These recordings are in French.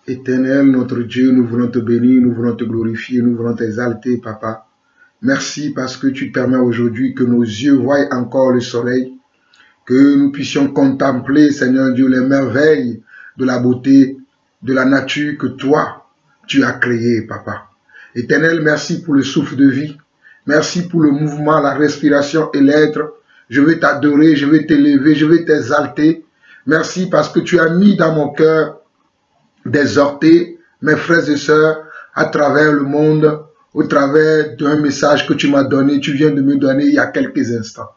Éternel, notre Dieu, nous voulons te bénir, nous voulons te glorifier, nous voulons t'exalter, Papa. Merci parce que tu permets aujourd'hui que nos yeux voient encore le soleil, que nous puissions contempler, Seigneur Dieu, les merveilles de la beauté, de la nature que toi, tu as créée, Papa. Éternel, merci pour le souffle de vie. Merci pour le mouvement, la respiration et l'être. Je veux t'adorer, je veux t'élever, je veux t'exalter. Merci parce que tu as mis dans mon cœur d'exhorter mes frères et sœurs à travers le monde, au travers d'un message que tu m'as donné, tu viens de me donner il y a quelques instants.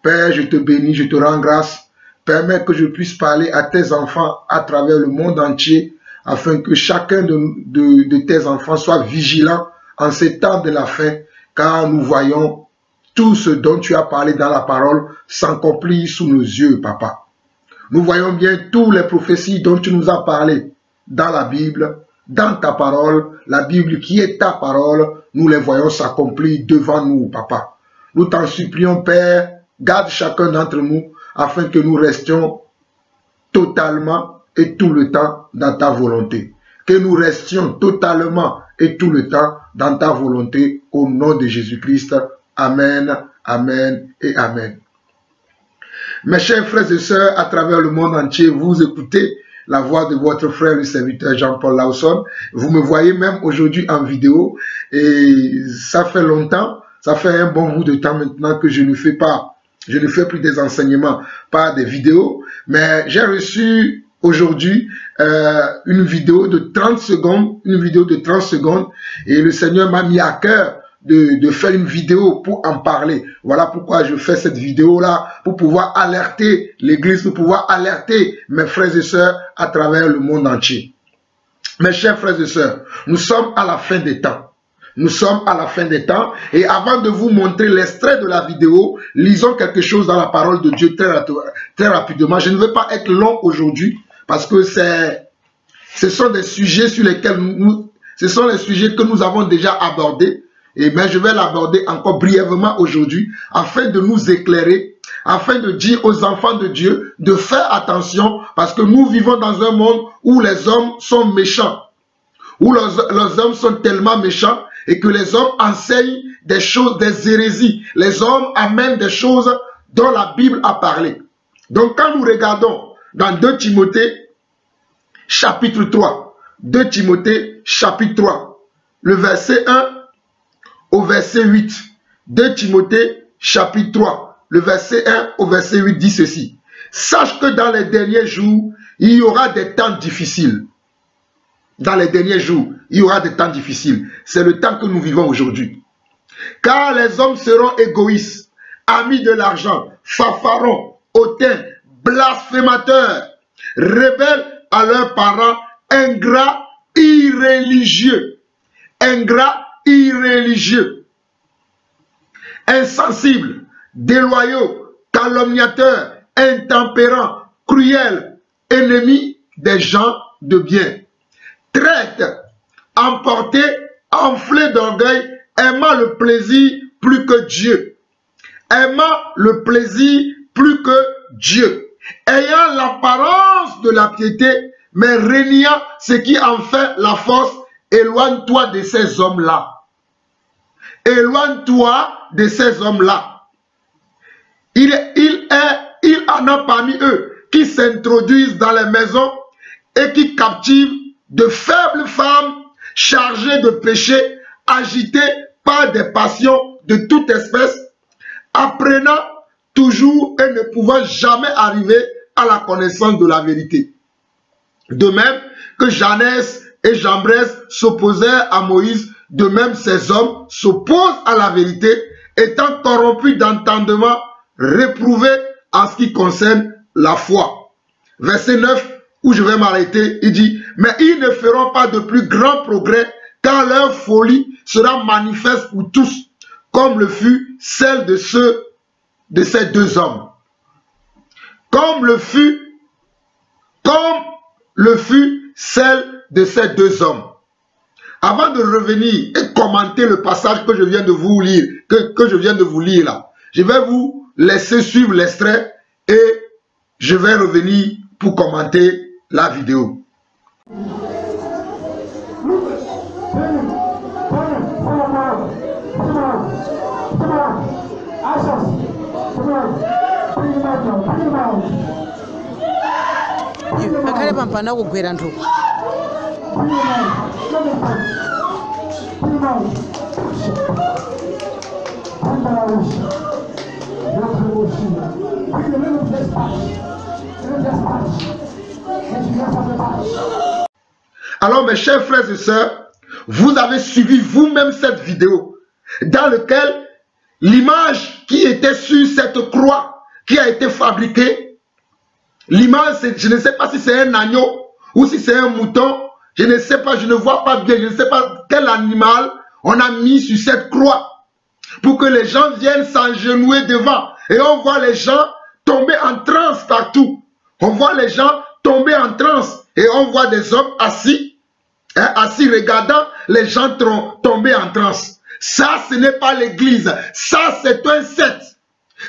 Père, je te bénis, je te rends grâce. Permets que je puisse parler à tes enfants à travers le monde entier, afin que chacun de tes enfants soit vigilant en ces temps de la fin, car nous voyons tout ce dont tu as parlé dans la parole s'accomplir sous nos yeux, Papa. Nous voyons bien toutes les prophéties dont tu nous as parlé dans la Bible, dans ta parole, la Bible qui est ta parole, nous les voyons s'accomplir devant nous, Papa. Nous t'en supplions, Père, garde chacun d'entre nous, afin que nous restions totalement et tout le temps dans ta volonté. Que nous restions totalement et tout le temps dans ta volonté, au nom de Jésus-Christ. Amen, amen et amen. Mes chers frères et sœurs, à travers le monde entier, vous écoutez la voix de votre frère, le serviteur Jean-Paul Lawson. Vous me voyez même aujourd'hui en vidéo et ça fait longtemps, ça fait un bon bout de temps maintenant que je ne fais plus des enseignements par des vidéos, mais j'ai reçu aujourd'hui une vidéo de 30 secondes, et le Seigneur m'a mis à cœur de faire une vidéo pour en parler. Voilà pourquoi je fais cette vidéo-là, pour pouvoir alerter l'Église, pour pouvoir alerter mes frères et sœurs à travers le monde entier. Mes chers frères et sœurs, nous sommes à la fin des temps. Nous sommes à la fin des temps et avant de vous montrer l'extrait de la vidéo, lisons quelque chose dans la parole de Dieu très rapidement. Je ne veux pas être long aujourd'hui parce que ce sont des sujets sur lesquels ce sont les sujets que nous avons déjà abordés. Mais je vais l'aborder encore brièvement aujourd'hui afin de nous éclairer, afin de dire aux enfants de Dieu de faire attention parce que nous vivons dans un monde où les hommes sont méchants, où les hommes sont tellement méchants et que les hommes enseignent des choses, des hérésies. Les hommes amènent des choses dont la Bible a parlé. Donc quand nous regardons dans 2 Timothée chapitre 3, 2 Timothée chapitre 3, le verset 1 au verset 8. 2 Timothée chapitre 3, le verset 1 au verset 8 dit ceci. Sache que dans les derniers jours, il y aura des temps difficiles. Dans les derniers jours, il y aura des temps difficiles. C'est le temps que nous vivons aujourd'hui. Car les hommes seront égoïstes, amis de l'argent, fanfarons, hautains, blasphémateurs, rebelles à leurs parents, ingrats, irréligieux, insensibles, déloyaux, calomniateurs, intempérants, cruels, ennemis des gens de bien, traîtres, emportés, enflés d'orgueil, aimant le plaisir plus que Dieu, ayant l'apparence de la piété, mais régnant ce qui en fait la force. Éloigne-toi de ces hommes-là. Éloigne-toi de ces hommes-là. Il en a parmi eux qui s'introduisent dans les maisons et qui captivent de faibles femmes chargées de péché, agitées par des passions de toute espèce, apprenant toujours et ne pouvant jamais arriver à la connaissance de la vérité. De même que Janès et Jambres s'opposèrent à Moïse, de même ces hommes s'opposent à la vérité, étant corrompus d'entendement, réprouvés en ce qui concerne la foi. Verset 9, où je vais m'arrêter, il dit, mais ils ne feront pas de plus grands progrès, car leur folie sera manifeste pour tous, comme le fut celle de ces deux hommes. Comme le fut celle de ces deux hommes. Avant de revenir et commenter le passage que je viens de vous lire, que je viens de vous lire là, je vais vous laisser suivre l'extrait et je vais revenir pour commenter la vidéo. akale pampana kugwera ntuku. Alors mes chers frères et sœurs, vous avez suivi vous-même cette vidéo dans laquelle l'image qui était sur cette croix qui a été fabriquée, l'image, je ne sais pas si c'est un agneau ou si c'est un mouton, je ne sais pas, je ne vois pas bien, je ne sais pas quel animal on a mis sur cette croix pour que les gens viennent s'agenouiller devant. Et on voit les gens tomber en transe partout. On voit les gens tomber en transe et on voit des hommes assis, assis regardant les gens tomber en transe. Ça, ce n'est pas l'église. Ça, c'est un secte.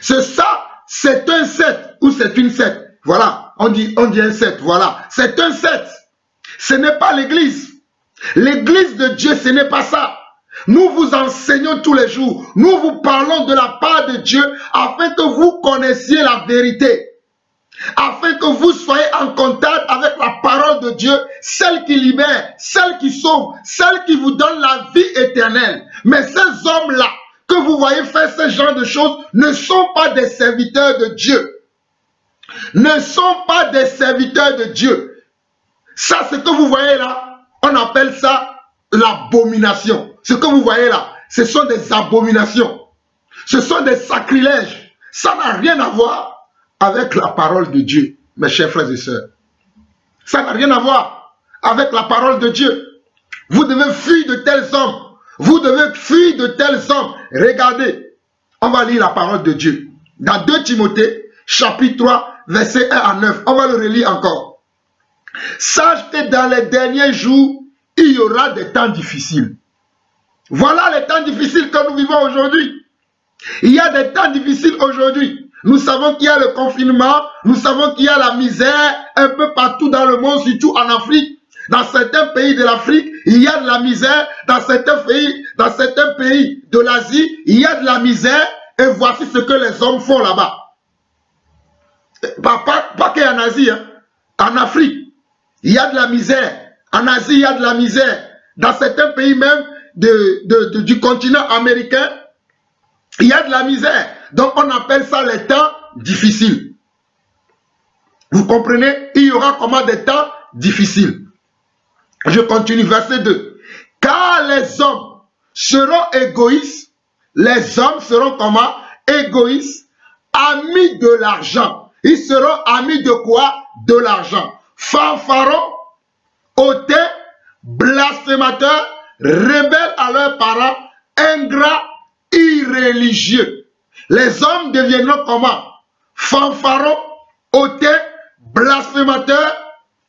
Ça, c'est un secte ou c'est une secte. Voilà, on dit un secte. Voilà, c'est un secte. Ce n'est pas l'église. L'église de Dieu, ce n'est pas ça. Nous vous enseignons tous les jours. Nous vous parlons de la part de Dieu afin que vous connaissiez la vérité. Afin que vous soyez en contact avec la parole de Dieu, celle qui libère, celle qui sauve, celle qui vous donne la vie éternelle. Mais ces hommes-là, que vous voyez faire ce genre de choses, ne sont pas des serviteurs de Dieu. Ne sont pas des serviteurs de Dieu. Ça, ce que vous voyez là, on appelle ça l'abomination. Ce que vous voyez là, ce sont des abominations. Ce sont des sacrilèges. Ça n'a rien à voir avec la parole de Dieu, mes chers frères et sœurs. Ça n'a rien à voir avec la parole de Dieu. Vous devez fuir de tels hommes. Vous devez fuir de tels hommes. Regardez, on va lire la parole de Dieu. Dans 2 Timothée, chapitre 3, versets 1 à 9. On va le relire encore. Sache que dans les derniers jours, il y aura des temps difficiles. Voilà les temps difficiles que nous vivons aujourd'hui. Il y a des temps difficiles aujourd'hui. Nous savons qu'il y a le confinement, nous savons qu'il y a la misère un peu partout dans le monde, surtout en Afrique. Dans certains pays de l'Afrique, il y a de la misère. Dans certains pays de l'Asie, il y a de la misère. Et voici ce que les hommes font là-bas. Pas qu'en Asie, hein. En Afrique, il y a de la misère. En Asie, il y a de la misère. Dans certains pays même du continent américain, il y a de la misère. Donc on appelle ça les temps difficiles. Vous comprenez? Il y aura comment des temps difficiles. Je continue, verset 2. Car les hommes seront égoïstes. Les hommes seront comment? Égoïstes. Amis de l'argent. Ils seront amis de quoi? De l'argent. Fanfarons, hautains, blasphémateurs, rebelles à leurs parents, ingrats, irréligieux. Les hommes deviendront comment? Fanfarons, hautains, blasphémateurs,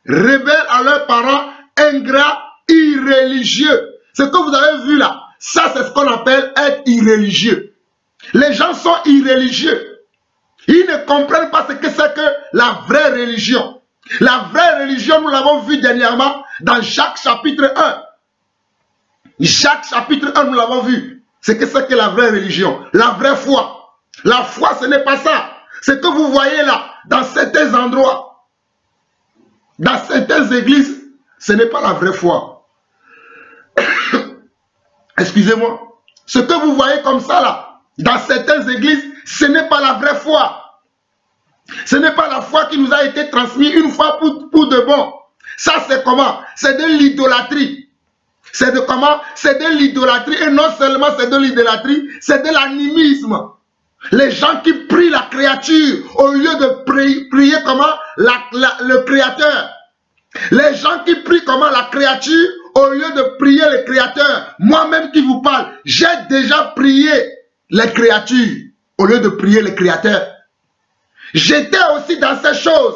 rebelles à leurs parents, ingrats, irréligieux. Ce que vous avez vu là, ça c'est ce qu'on appelle être irréligieux. Les gens sont irréligieux. Ils ne comprennent pas ce que c'est que la vraie religion. La vraie religion, nous l'avons vu dernièrement dans Jacques chapitre 1. Jacques chapitre 1, nous l'avons vu. Ce que c'est que la vraie religion. La vraie foi. La foi, ce n'est pas ça. Ce que vous voyez là, dans certains endroits, dans certaines églises, ce n'est pas la vraie foi. Excusez-moi. Ce que vous voyez comme ça là, dans certaines églises, ce n'est pas la vraie foi. Ce n'est pas la foi qui nous a été transmise une fois pour de bon. Ça c'est comment? C'est de l'idolâtrie. C'est de comment? C'est de l'idolâtrie. Et non seulement c'est de l'idolâtrie, c'est de l'animisme. Les gens qui prient la créature au lieu de prier comment? Le créateur. Les gens qui prient comment? La créature au lieu de prier le créateur. Moi-même qui vous parle, j'ai déjà prié les créatures au lieu de prier le créateur. J'étais aussi dans ces choses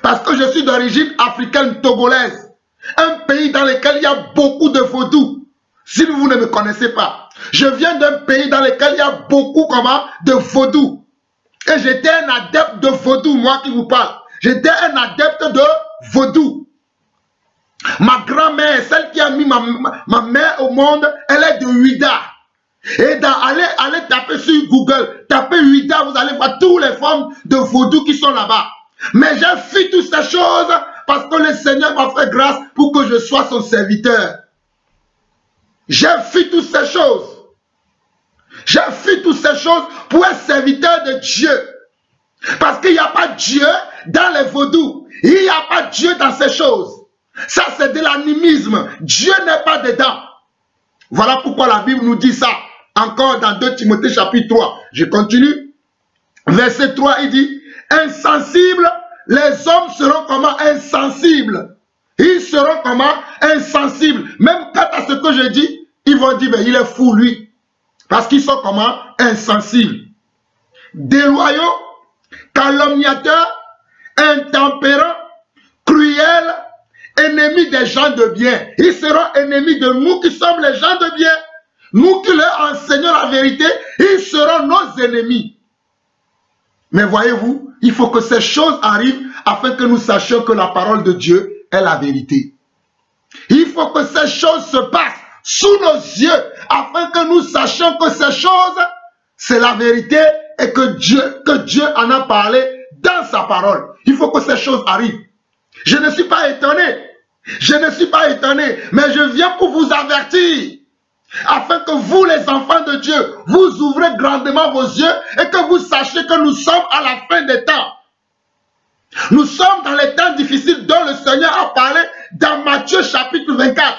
parce que je suis d'origine africaine togolaise. Un pays dans lequel il y a beaucoup de vaudous. Si vous ne me connaissez pas, je viens d'un pays dans lequel il y a beaucoup comment? De vaudous. Et j'étais un adepte de vaudou, moi qui vous parle. J'étais un adepte de vaudou. Ma grand-mère, celle qui a mis ma mère au monde, elle est de Ouida. Et allez taper sur Google, taper Ouida, vous allez voir toutes les formes de vaudou qui sont là-bas. Mais j'ai fui toutes ces choses parce que le Seigneur m'a fait grâce pour que je sois son serviteur. J'ai fui toutes ces choses. J'ai fui toutes ces choses pour être serviteur de Dieu. Parce qu'il n'y a pas Dieu dans les vaudous. Il n'y a pas Dieu dans ces choses. Ça, c'est de l'animisme. Dieu n'est pas dedans. Voilà pourquoi la Bible nous dit ça. Encore dans 2 Timothée chapitre 3. Je continue. Verset 3, il dit, insensibles, les hommes seront comment insensibles. Ils seront comment insensibles. Même quant à ce que je dis, ils vont dire, mais il est fou lui. Parce qu'ils sont comment insensibles. Déloyaux, calomniateurs, intempérants, cruels, ennemis des gens de bien. Ils seront ennemis de nous qui sommes les gens de bien. Nous qui leur enseignons la vérité, ils seront nos ennemis. Mais voyez-vous, il faut que ces choses arrivent afin que nous sachions que la parole de Dieu est la vérité. Il faut que ces choses se passent sous nos yeux afin que nous sachions que ces choses, c'est la vérité et que Dieu en a parlé dans sa parole. Il faut que ces choses arrivent. Je ne suis pas étonné. Je ne suis pas étonné, mais je viens pour vous avertir. Afin que vous, les enfants de Dieu, vous ouvrez grandement vos yeux et que vous sachiez que nous sommes à la fin des temps. Nous sommes dans les temps difficiles dont le Seigneur a parlé dans Matthieu chapitre 24.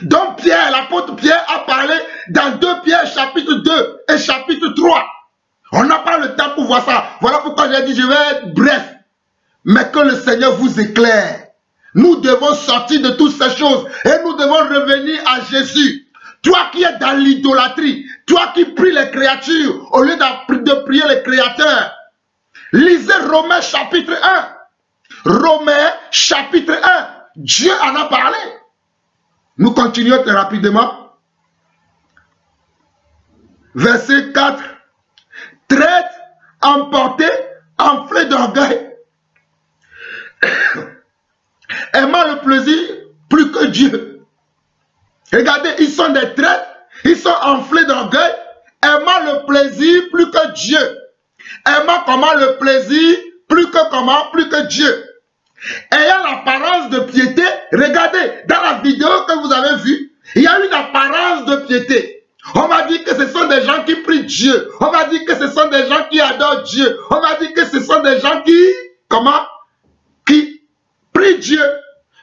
Dont Pierre, l'apôtre Pierre a parlé dans 2 Pierre chapitre 2 et chapitre 3. On n'a pas le temps pour voir ça. Voilà pourquoi j'ai dit je vais être bref. Mais que le Seigneur vous éclaire. Nous devons sortir de toutes ces choses et nous devons revenir à Jésus. Toi qui es dans l'idolâtrie, toi qui pries les créatures au lieu de prier les créateurs. Lisez Romains chapitre 1. Romains chapitre 1. Dieu en a parlé. Nous continuons très rapidement. Verset 4. Traite, emporté, enflé d'orgueil. Aimant le plaisir plus que Dieu. Regardez, ils sont des traîtres, ils sont enflés d'orgueil, aimant le plaisir plus que Dieu. Aimant comment le plaisir plus que comment, plus que Dieu. Ayant l'apparence de piété, regardez, dans la vidéo que vous avez vue, il y a une apparence de piété. On m'a dit que ce sont des gens qui prient Dieu. On m'a dit que ce sont des gens qui adorent Dieu. On m'a dit que ce sont des gens qui, comment? Qui prient Dieu.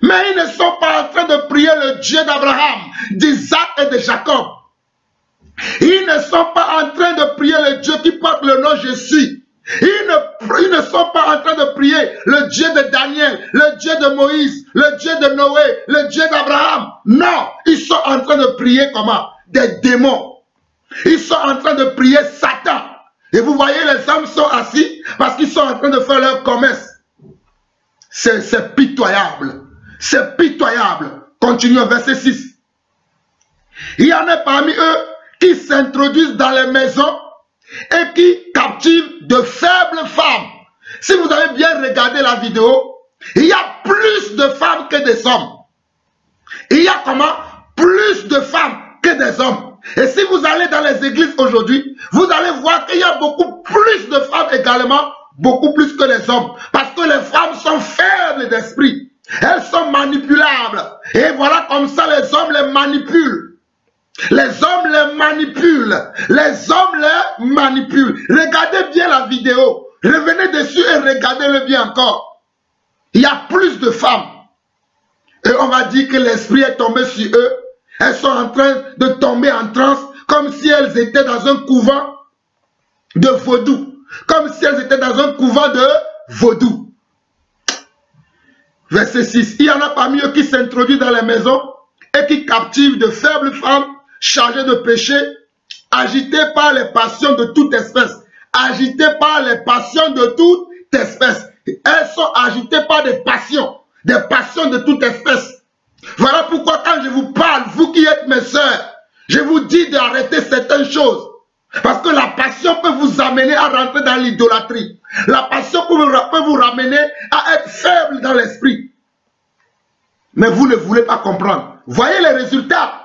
Mais ils ne sont pas en train de prier le Dieu d'Abraham, d'Isaac et de Jacob. Ils ne sont pas en train de prier le Dieu qui porte le nom Jésus. Ils ne sont pas en train de prier le Dieu de Daniel, le Dieu de Moïse, le Dieu de Noé, le Dieu d'Abraham. Non, ils sont en train de prier comment? Des démons. Ils sont en train de prier Satan. Et vous voyez, les hommes sont assis parce qu'ils sont en train de faire leur commerce. C'est pitoyable. C'est pitoyable. Continuons, verset 6. Il y en a parmi eux qui s'introduisent dans les maisons et qui captivent de faibles femmes. Si vous avez bien regardé la vidéo, il y a plus de femmes que des hommes. Il y a comment? Plus de femmes que des hommes. Et si vous allez dans les églises aujourd'hui, vous allez voir qu'il y a beaucoup plus de femmes également, beaucoup plus que les hommes. Parce que les femmes sont faibles d'esprit. Elles sont manipulables. Et voilà comme ça les hommes les manipulent. Les hommes les manipulent. Les hommes les manipulent. Regardez bien la vidéo. Revenez dessus et regardez-le bien encore. Il y a plus de femmes. Et on va dire que l'esprit est tombé sur eux. Elles sont en train de tomber en transe comme si elles étaient dans un couvent de vaudou. Comme si elles étaient dans un couvent de vaudou. Verset 6. Il y en a parmi eux qui s'introduisent dans les maisons et qui captivent de faibles femmes chargées de péché, agitées par les passions de toute espèce. Agitées par les passions de toute espèce. Elles sont agitées par des passions de toute espèce. Voilà pourquoi quand je vous parle, vous qui êtes mes sœurs, je vous dis d'arrêter certaines choses. Parce que la passion peut vous amener à rentrer dans l'idolâtrie. La passion peut vous ramener à être faible dans l'esprit. Mais vous ne voulez pas comprendre. Voyez les résultats.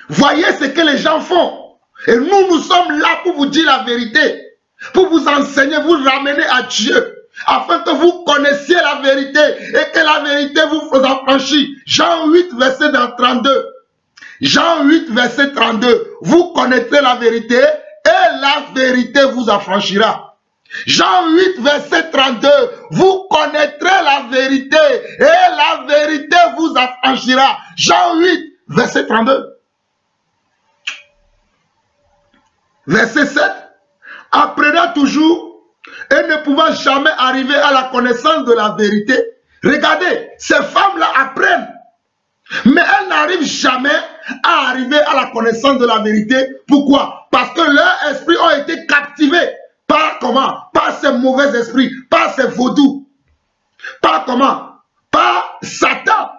Voyez ce que les gens font. Et nous sommes là pour vous dire la vérité, pour vous enseigner, vous ramener à Dieu, afin que vous connaissiez la vérité et que la vérité vous affranchisse. Jean 8, verset 32. Jean 8, verset 32. Vous connaîtrez la vérité et la vérité vous affranchira. Jean 8, verset 32. Vous connaîtrez la vérité et la vérité vous affranchira. Jean 8, verset 32. Verset 7. Apprenant toujours et ne pouvant jamais arriver à la connaissance de la vérité. Regardez, ces femmes-là apprennent, mais elles n'arrivent jamais à arriver à la connaissance de la vérité. Pourquoi? Parce que leurs esprits ont été captivés par comment? Par ces mauvais esprits, par ces vaudous. Par comment? Par Satan.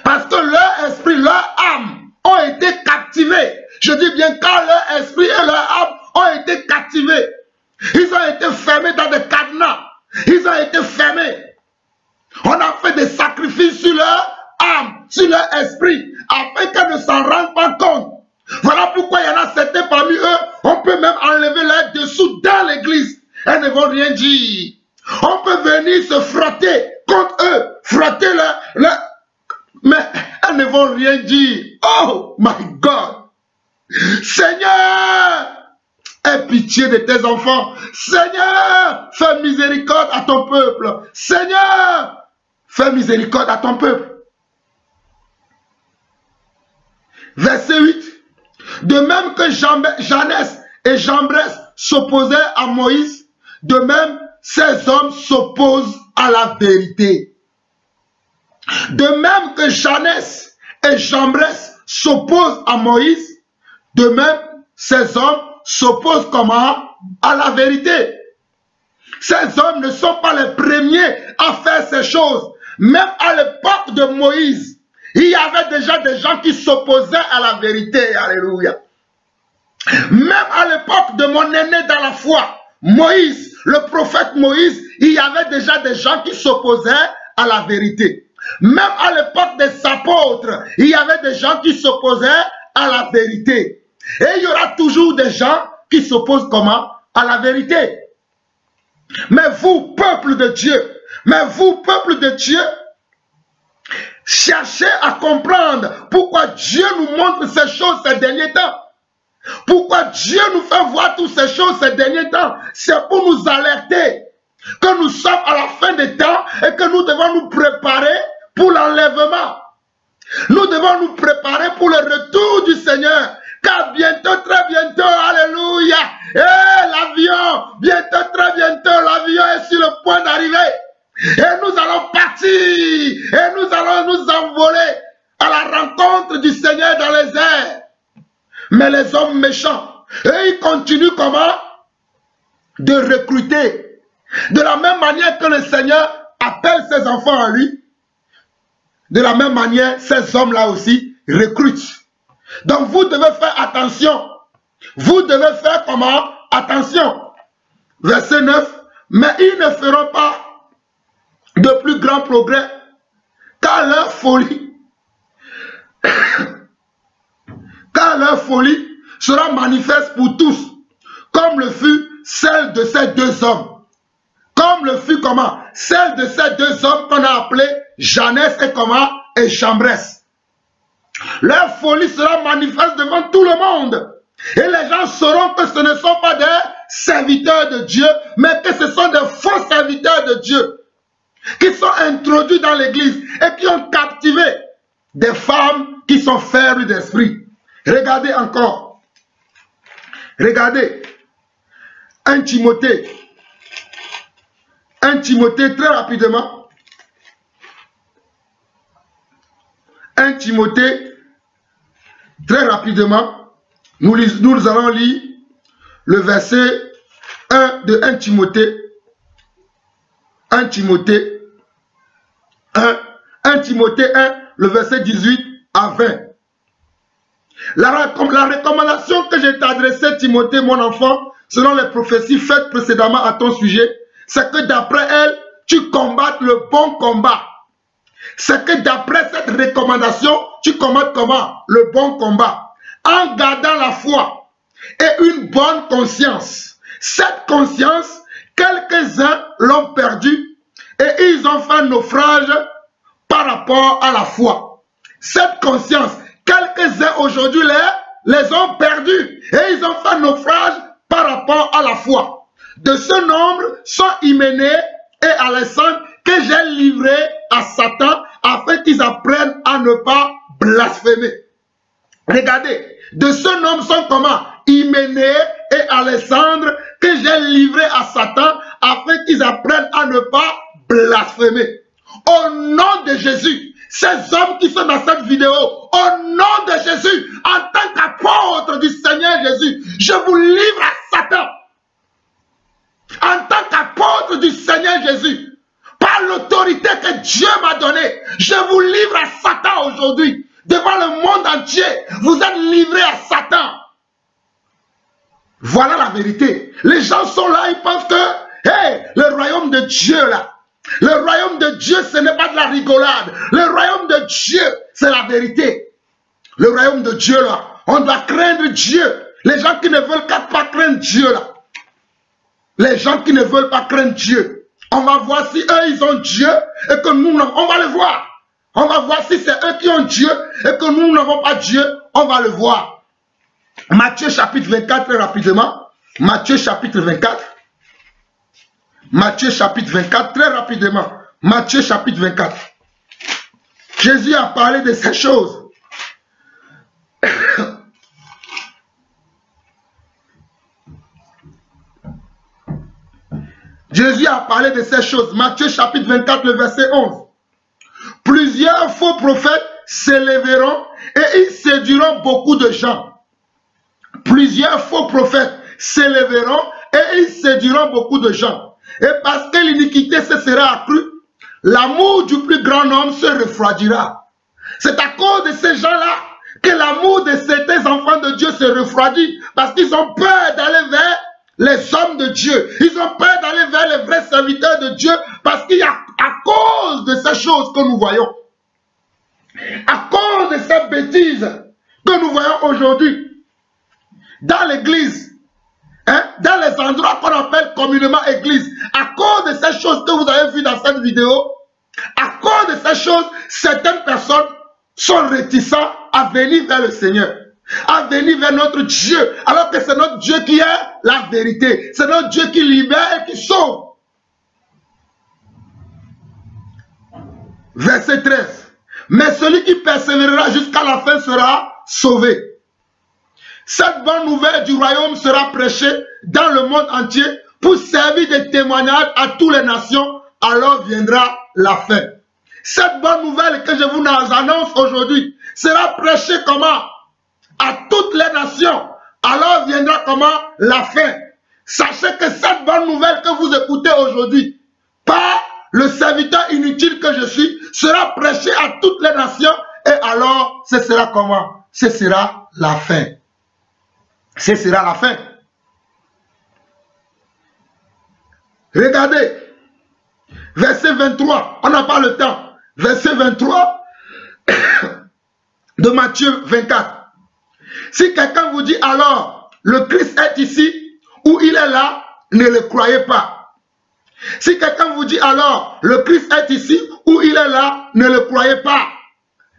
Parce que leur esprit, leur âme ont été captivés. Je dis bien quand leur esprit et leur âme ont été captivés. Ils ont été fermés dans des cadenas. Ils ont été fermés. On a fait des sacrifices sur leur âme, sur leur esprit, afin qu'elles ne s'en rendent pas compte. Voilà pourquoi il y en a certains parmi eux, on peut même enlever leurs dessous dans l'église. Elles ne vont rien dire. On peut venir se frotter contre eux, frotter leur... Mais elles ne vont rien dire. Oh my God! Seigneur, aie pitié de tes enfants. Seigneur, fais miséricorde à ton peuple. Seigneur, fais miséricorde à ton peuple. Verset 8. De même que Janès et Jambres s'opposaient à Moïse, de même ces hommes s'opposent à la vérité. De même que Janès et Jambres s'opposent à Moïse, de même ces hommes s'opposent comment? À la vérité. Ces hommes ne sont pas les premiers à faire ces choses. Même à l'époque de Moïse, il y avait déjà des gens qui s'opposaient à la vérité. Alléluia. Même à l'époque de mon aîné dans la foi, Moïse, le prophète Moïse, il y avait déjà des gens qui s'opposaient à la vérité. Même à l'époque des apôtres, il y avait des gens qui s'opposaient à la vérité. Et il y aura toujours des gens qui s'opposent comment? À la vérité. Mais vous, peuple de Dieu, cherchez à comprendre pourquoi Dieu nous montre ces choses ces derniers temps. Pourquoi Dieu nous fait voir toutes ces choses ces derniers temps. C'est pour nous alerter que nous sommes à la fin des temps et que nous devons nous préparer pour l'enlèvement. Nous devons nous préparer pour le retour du Seigneur. Car bientôt, très bientôt, alléluia, l'avion, bientôt, très bientôt, l'avion est sur le point d'arriver. Et nous allons partir, et nous allons nous envoler à la rencontre du Seigneur dans les airs. Mais les hommes méchants, eux, ils continuent comment? De recruter. De la même manière que le Seigneur appelle ses enfants à lui, de la même manière, ces hommes-là aussi recrutent. Donc vous devez faire attention. Vous devez faire comment? Attention. Verset 9. Mais ils ne feront pas de plus grand progrès, car leur folie, sera manifeste pour tous, comme le fut celle de ces deux hommes. Comme le fut comment? Celle de ces deux hommes qu'on a appelés Janès et comment? Et Jambres. Leur folie sera manifeste devant tout le monde. Et les gens sauront que ce ne sont pas des serviteurs de Dieu, mais que ce sont des faux serviteurs de Dieu qui sont introduits dans l'église et qui ont captivé des femmes qui sont faibles d'esprit. Regardez encore. Regardez. 1 Timothée. 1 Timothée, très rapidement. 1 Timothée, très rapidement. Nous allons lire le verset 1 de 1 Timothée. 1 Timothée 1. 1 Timothée 1, le verset 18 à 20. La recommandation que j'ai t'adressée, Timothée, mon enfant, selon les prophéties faites précédemment à ton sujet, c'est que d'après elle, tu combattes le bon combat. C'est que d'après cette recommandation, tu combattes comment? Le bon combat. en gardant la foi et une bonne conscience. Cette conscience, quelques-uns l'ont perdue et ils ont fait naufrage par rapport à la foi. Cette conscience, quelques-uns aujourd'hui les ont perdus et ils ont fait naufrage par rapport à la foi. De ce nombre sont Hyménée et Alexandre que j'ai livrés à Satan afin qu'ils apprennent à ne pas blasphémer. Regardez, de ce nombre sont comment? Hyménée et Alexandre que j'ai livrés à Satan afin qu'ils apprennent à ne pas blasphémer. Au nom de Jésus, ces hommes qui sont dans cette vidéo, au nom de Jésus, en tant qu'apôtre du Seigneur Jésus, je vous livre à Satan. En tant qu'apôtre du Seigneur Jésus, par l'autorité que Dieu m'a donnée, je vous livre à Satan aujourd'hui. Devant le monde entier, vous êtes livrés à Satan. Voilà la vérité. Les gens sont là, ils pensent que, hey, le royaume de Dieu là, le royaume de Dieu, ce n'est pas de la rigolade. Le royaume de Dieu, c'est la vérité. Le royaume de Dieu là, on doit craindre Dieu. Les gens qui ne veulent pas craindre Dieu là, les gens qui ne veulent pas craindre Dieu, on va voir si eux ils ont Dieu et que nous, on va le voir. On va voir si c'est eux qui ont Dieu et que nous n'avons pas Dieu, on va le voir. Matthieu chapitre 24, très rapidement. Matthieu chapitre 24. Matthieu chapitre 24, très rapidement. Matthieu chapitre 24. Jésus a parlé de ces choses. Jésus a parlé de ces choses. Matthieu chapitre 24, le verset 11. Plusieurs faux prophètes s'élèveront et ils séduiront beaucoup de gens. Plusieurs faux prophètes s'élèveront et ils séduiront beaucoup de gens. Et parce que l'iniquité se sera accrue, l'amour du plus grand homme se refroidira. C'est à cause de ces gens-là que l'amour de certains enfants de Dieu se refroidit. Parce qu'ils ont peur d'aller vers les hommes de Dieu. Ils ont peur d'aller vers les vrais serviteurs de Dieu. Parce qu'il y a, à cause de ces choses que nous voyons, à cause de ces bêtises que nous voyons aujourd'hui, dans l'église, hein, dans les endroits qu'on appelle communément église, à cause de ces choses que vous avez vues dans cette vidéo, à cause de ces choses, certaines personnes sont réticentes à venir vers le Seigneur, à venir vers notre Dieu, alors que c'est notre Dieu qui est la vérité, c'est notre Dieu qui libère et qui sauve. Verset 13. Mais celui qui persévérera jusqu'à la fin sera sauvé. Cette bonne nouvelle du royaume sera prêchée dans le monde entier pour servir de témoignage à toutes les nations, alors viendra la fin. Cette bonne nouvelle que je vous annonce aujourd'hui sera prêchée comment? À toutes les nations, alors viendra comment? La fin. Sachez que cette bonne nouvelle que vous écoutez aujourd'hui, par le serviteur inutile que je suis, sera prêchée à toutes les nations et alors ce sera comment? Ce sera la fin. Ce sera la fin. Regardez, verset 23, on n'a pas le temps. Verset 23 de Matthieu 24. Si quelqu'un vous dit alors, le Christ est ici ou il est là, ne le croyez pas. Si quelqu'un vous dit alors, le Christ est ici ou il est là, ne le croyez pas.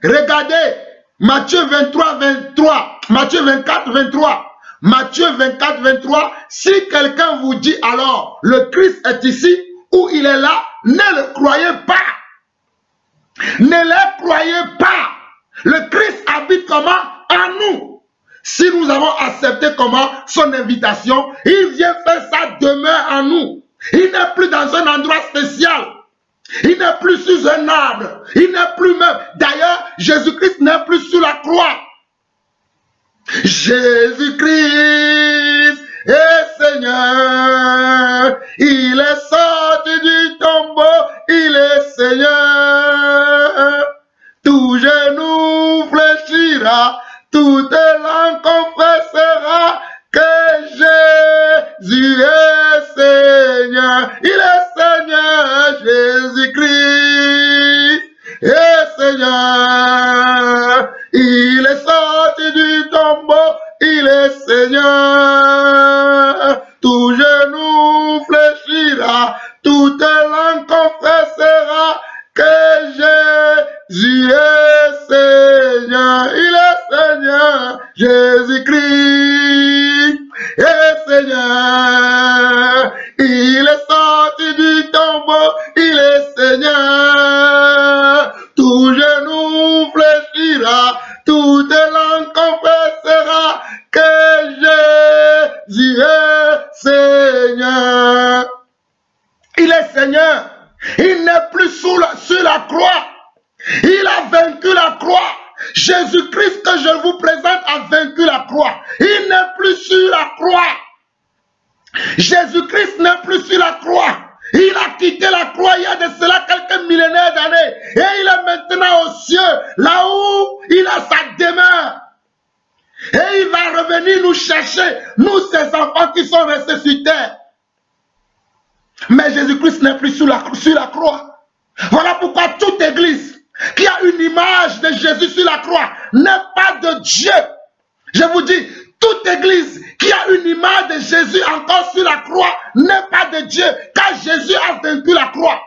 Regardez, Matthieu 23, 23, Matthieu 24, 23. Matthieu 24, 23, si quelqu'un vous dit alors, le Christ est ici ou il est là, ne le croyez pas. Ne le croyez pas. Le Christ habite comment? En nous. Si nous avons accepté comment? Son invitation, il vient faire sa demeure en nous. Il n'est plus dans un endroit spécial. Il n'est plus sur un arbre. Il n'est plus même. D'ailleurs, Jésus-Christ n'est plus sur la croix. Jésus-Christ est Seigneur, il est sorti du tombeau, il est Seigneur. Tout genou fléchira, toute langue confessera que Jésus est Seigneur. Il est Seigneur, Jésus-Christ est Seigneur. Il est sorti du tombeau, Jésus est Seigneur, il est Seigneur, Jésus-Christ est Seigneur, il est sorti du tombeau, il est Seigneur, tout genou fléchira, toute langue confessera que Jésus est Seigneur. Il est Seigneur. Il n'est plus sur la croix. Il a vaincu la croix. Jésus-Christ que je vous présente a vaincu la croix. Il n'est plus sur la croix. Jésus-Christ n'est plus sur la croix. Il a quitté la croix il y a de cela quelques millénaires d'années. Et il est maintenant aux cieux, là où il a sa demeure. Et il va revenir nous chercher, nous ses enfants qui sont restés sur terre. Mais Jésus-Christ n'est plus sur la croix. Voilà pourquoi toute église qui a une image de Jésus sur la croix n'est pas de Dieu. Je vous dis, toute église qui a une image de Jésus encore sur la croix n'est pas de Dieu, car Jésus a vaincu la croix.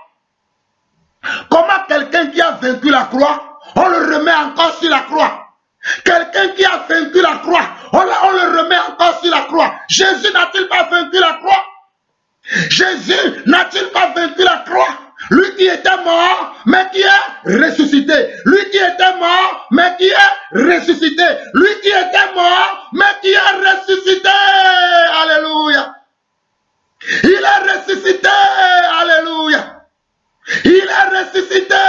Comment quelqu'un qui a vaincu la croix, on le remet encore sur la croix? Quelqu'un qui a vaincu la croix, on le remet encore sur la croix. Jésus n'a-t-il pas vaincu la croix? Jésus n'a-t-il pas vaincu la croix? Lui qui était mort, mais qui est ressuscité. Lui qui était mort, mais qui est ressuscité. Lui qui était mort, mais qui est ressuscité. Alléluia. Il est ressuscité. Alléluia. Il est ressuscité.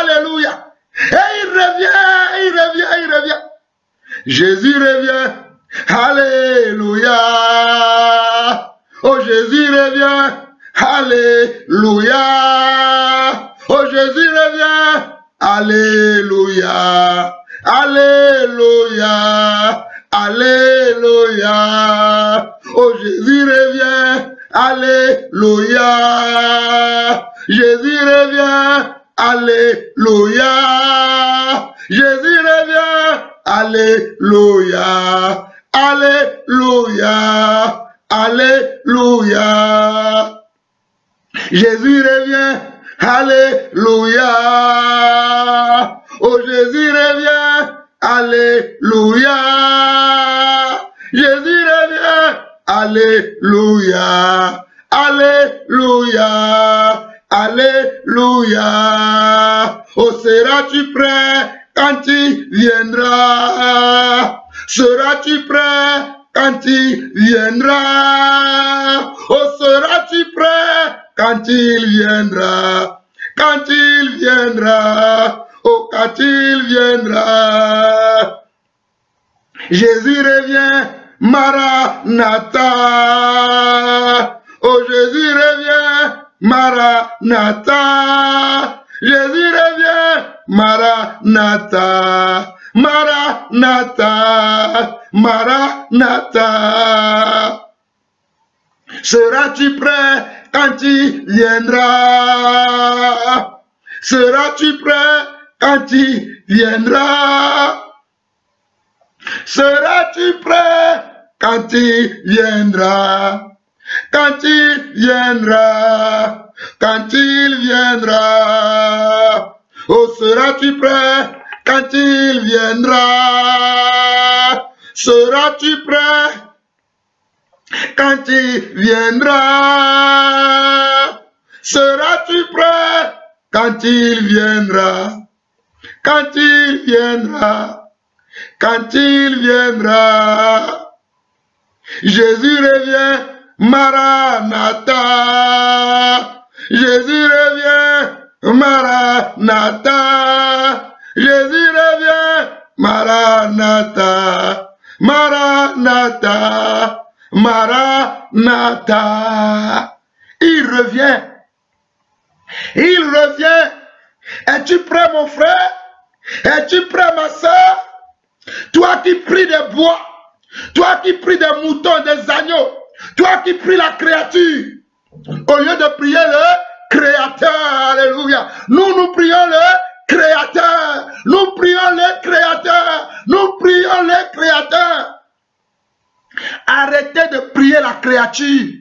Alléluia. Et il revient. Jésus revient. Alléluia. Oh, Jésus revient. Alléluia. Oh, Jésus revient. Alléluia. Alléluia. Alléluia. Oh, Jésus revient. Alléluia. Jésus revient. Alléluia. Jésus revient. Alléluia. Alléluia. Alléluia. Jésus revient. Alléluia. Oh, Jésus revient. Alléluia. Jésus revient. Alléluia. Alléluia. Alléluia. Oh, seras-tu prêt quand il viendra? Seras-tu prêt quand il viendra? Oh, seras-tu prêt quand il viendra? Quand il viendra? Oh, quand il viendra? Jésus revient, Maranatha. Oh, Jésus revient, Maranatha. Jésus revient, Maranatha. Maranatha. Maranatha. Seras-tu prêt quand il viendra? Seras-tu prêt quand il viendra? Seras-tu prêt quand il viendra? Quand il viendra? Quand il viendra? Oh, seras-tu prêt quand il viendra? Seras-tu prêt quand il viendra? Seras-tu prêt quand il viendra? Quand il viendra? Quand il viendra? Jésus revient, Maranatha. Jésus revient, Maranatha. Jésus revient, Maranatha. Maranatha. Maranatha. Il revient. Il revient. Es-tu prêt, mon frère? Es-tu prêt, ma soeur? Toi qui pries des bois, toi qui pries des moutons, des agneaux, toi qui pries la créature, au lieu de prier le Créateur, alléluia, nous prions le Créateur, nous prions le Créateur, nous prions le Créateur. Arrêtez de prier la créature.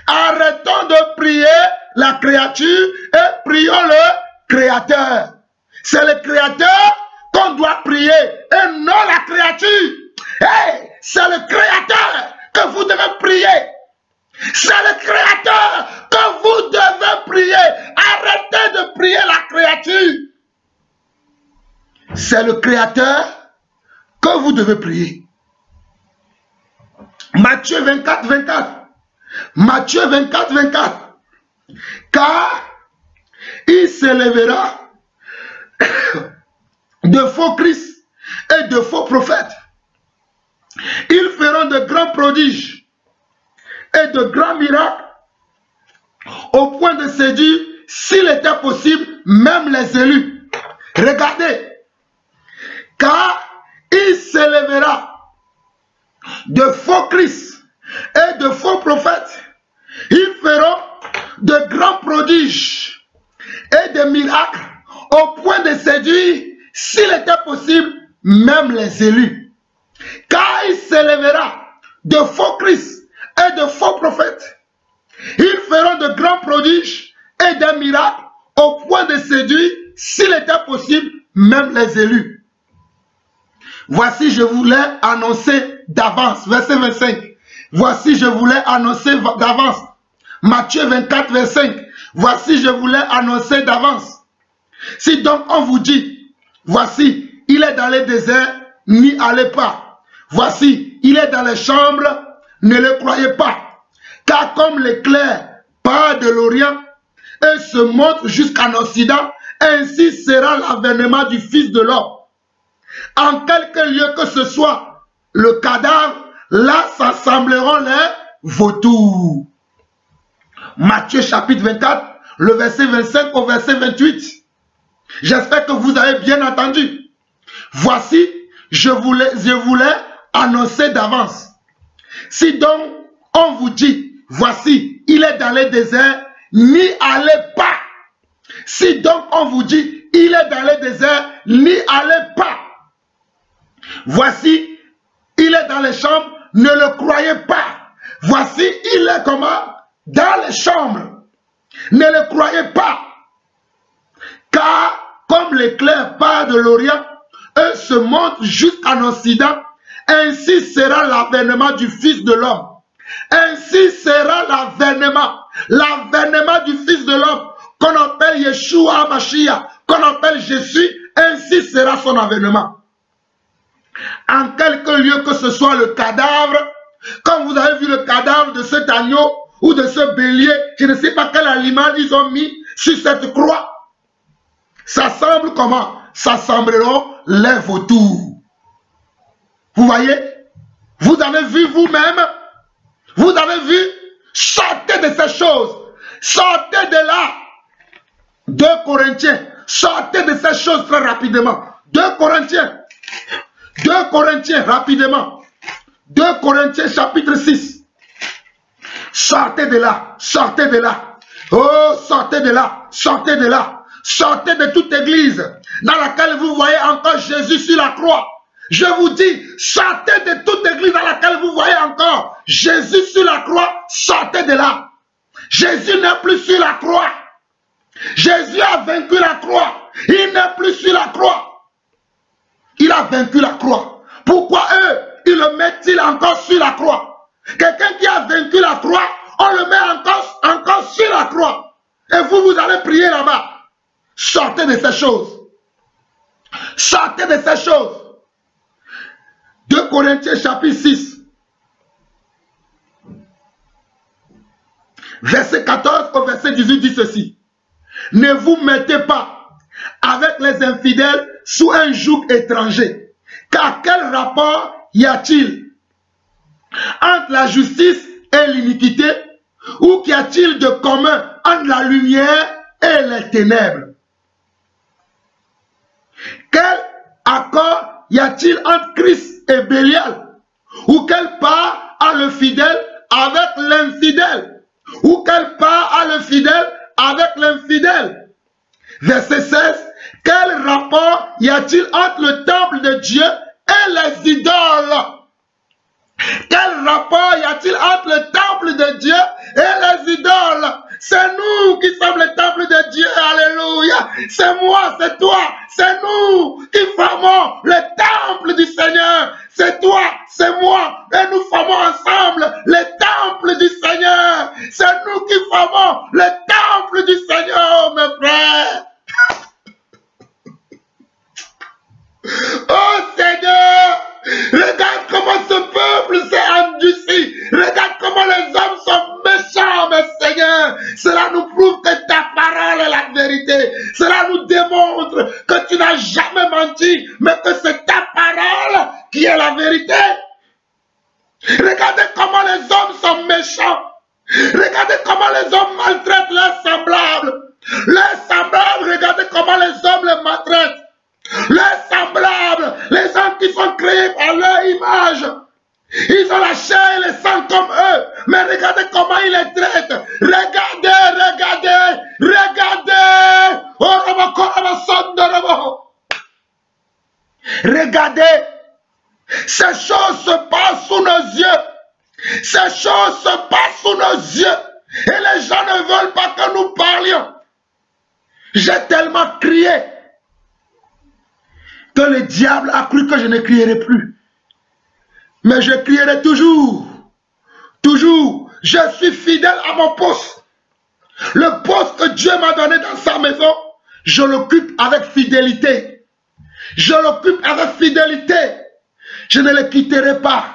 Arrêtons de prier la créature et prions le Créateur. C'est le Créateur qu'on doit prier et non la créature. Hey, c'est le Créateur que vous devez prier. C'est le Créateur que vous devez prier. Arrêtez de prier la créature. C'est le Créateur que vous devez prier. Matthieu 24, 24. Matthieu 24, 24. Car il s'élèvera de faux Christ et de faux prophètes. Ils feront de grands prodiges et de grands miracles au point de séduire, s'il était possible, même les élus. Regardez, car il s'élèvera de faux Christ et de faux prophètes. Ils feront de grands prodiges et de miracles au point de séduire, s'il était possible, même les élus. Car il s'élèvera de faux Christ et de faux prophètes. Ils feront de grands prodiges et des miracles au point de séduire, s'il était possible, même les élus. Voici, je voulais annoncer d'avance, verset 25. Voici, je voulais annoncer d'avance. Matthieu 24, verset 5. Voici, je voulais annoncer d'avance. Si donc on vous dit, voici, il est dans les déserts, n'y allez pas. Voici, il est dans les chambres, ne le croyez pas. Car comme l'éclair part de l'Orient et se monte jusqu'en Occident, ainsi sera l'avènement du Fils de l'homme. En quelque lieu que ce soit, le cadavre, là s'assembleront les vautours. Matthieu chapitre 24, le verset 25 au verset 28. J'espère que vous avez bien entendu. Voici, je voulais annoncer d'avance. Si donc on vous dit, voici, il est dans les déserts, n'y allez pas. Si donc on vous dit, il est dans les déserts, n'y allez pas. Voici, il est dans les chambres, ne le croyez pas. Voici, il est comment? Dans les chambres. Ne le croyez pas. Car comme l'éclair part de l'Orient et se monte jusqu'en Occident, ainsi sera l'avènement du Fils de l'homme. Ainsi sera l'avènement du Fils de l'homme, qu'on appelle Yeshua Mashiach, qu'on appelle Jésus, ainsi sera son avènement. En quelque lieu que ce soit le cadavre, comme vous avez vu le cadavre de cet agneau ou de ce bélier, je ne sais pas quel aliment ils ont mis sur cette croix. Ça semble comment? Ça sembleront les vautours. Vous voyez? Vous avez vu vous-même? Vous avez vu? Sortez de ces choses. Sortez de là. 2 Corinthiens. Sortez de ces choses très rapidement. 2 Corinthiens. 2 Corinthiens, rapidement. 2 Corinthiens, chapitre 6. Sortez de là. Sortez de là. Oh, sortez de là. Sortez de là. Sortez de toute église dans laquelle vous voyez encore Jésus sur la croix. Je vous dis, sortez de toute église dans laquelle vous voyez encore Jésus sur la croix. Sortez de là. Jésus n'est plus sur la croix. Jésus a vaincu la croix. Il n'est plus sur la croix. Il a vaincu la croix. Pourquoi eux, ils le mettent-ils encore sur la croix? Quelqu'un qui a vaincu la croix, on le met encore sur la croix. Et vous allez prier là-bas. Sortez de ces choses. Sortez de ces choses. 2 Corinthiens chapitre 6. Verset 14 au verset 18 dit ceci. Ne vous mettez pas avec les infidèles sous un joug étranger. Car quel rapport y a-t-il entre la justice et l'iniquité? Ou qu'y a-t-il de commun entre la lumière et les ténèbres? Quel accord y a-t-il entre Christ et Bélial? Ou quelle part a le fidèle avec l'infidèle? Ou quelle part a le fidèle avec l'infidèle? Verset 16. Quel rapport y a-t-il entre le temple de Dieu et les idoles? Quel rapport y a-t-il entre le temple de Dieu et les idoles? C'est nous qui sommes le temple de Dieu. Alléluia. C'est moi, c'est toi, c'est nous qui formons le temple du Seigneur. C'est toi, c'est moi. Et nous formons ensemble le temple du Seigneur. C'est nous qui formons le temple du Seigneur, mes frères. Oh Seigneur, regarde comment ce peuple s'est endurci. Regarde comment les hommes sont méchants, mes Seigneur. Cela nous prouve que ta parole est la vérité. Cela nous démontre que tu n'as jamais menti, mais que c'est ta parole qui est la vérité. Regardez comment les hommes sont méchants. Regardez comment les hommes maltraitent leurs semblables. Leurs semblables, regardez comment les hommes les maltraitent. Les semblables, les hommes qui sont créés par leur image, ils ont la chair et le sang comme eux, mais regardez comment ils les traitent. Regardez, regardez, regardez. Regardez, ces choses se passent sous nos yeux. Ces choses se passent sous nos yeux. Et les gens ne veulent pas que nous parlions. J'ai tellement crié que le diable a cru que je ne crierai plus. Mais je crierai toujours. Toujours. Je suis fidèle à mon poste. Le poste que Dieu m'a donné dans sa maison, je l'occupe avec fidélité. Je l'occupe avec fidélité. Je ne le quitterai pas.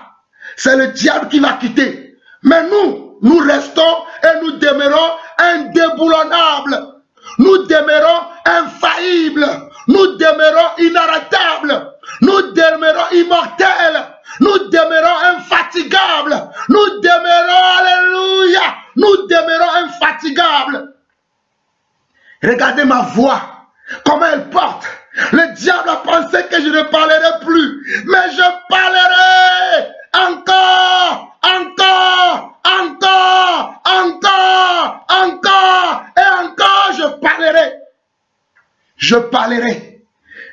C'est le diable qui va quitter. Mais nous restons et nous demeurons indéboulonnables. Nous demeurons infaillibles. Nous demeurons inarrêtables. Nous demeurons immortels. Nous demeurons infatigables. Nous demeurons, alléluia, nous demeurons infatigables. Regardez ma voix, comment elle porte. Le diable a pensé que je ne parlerai plus. Mais je parlerai encore, encore, encore, encore, encore et encore je parlerai. Je parlerai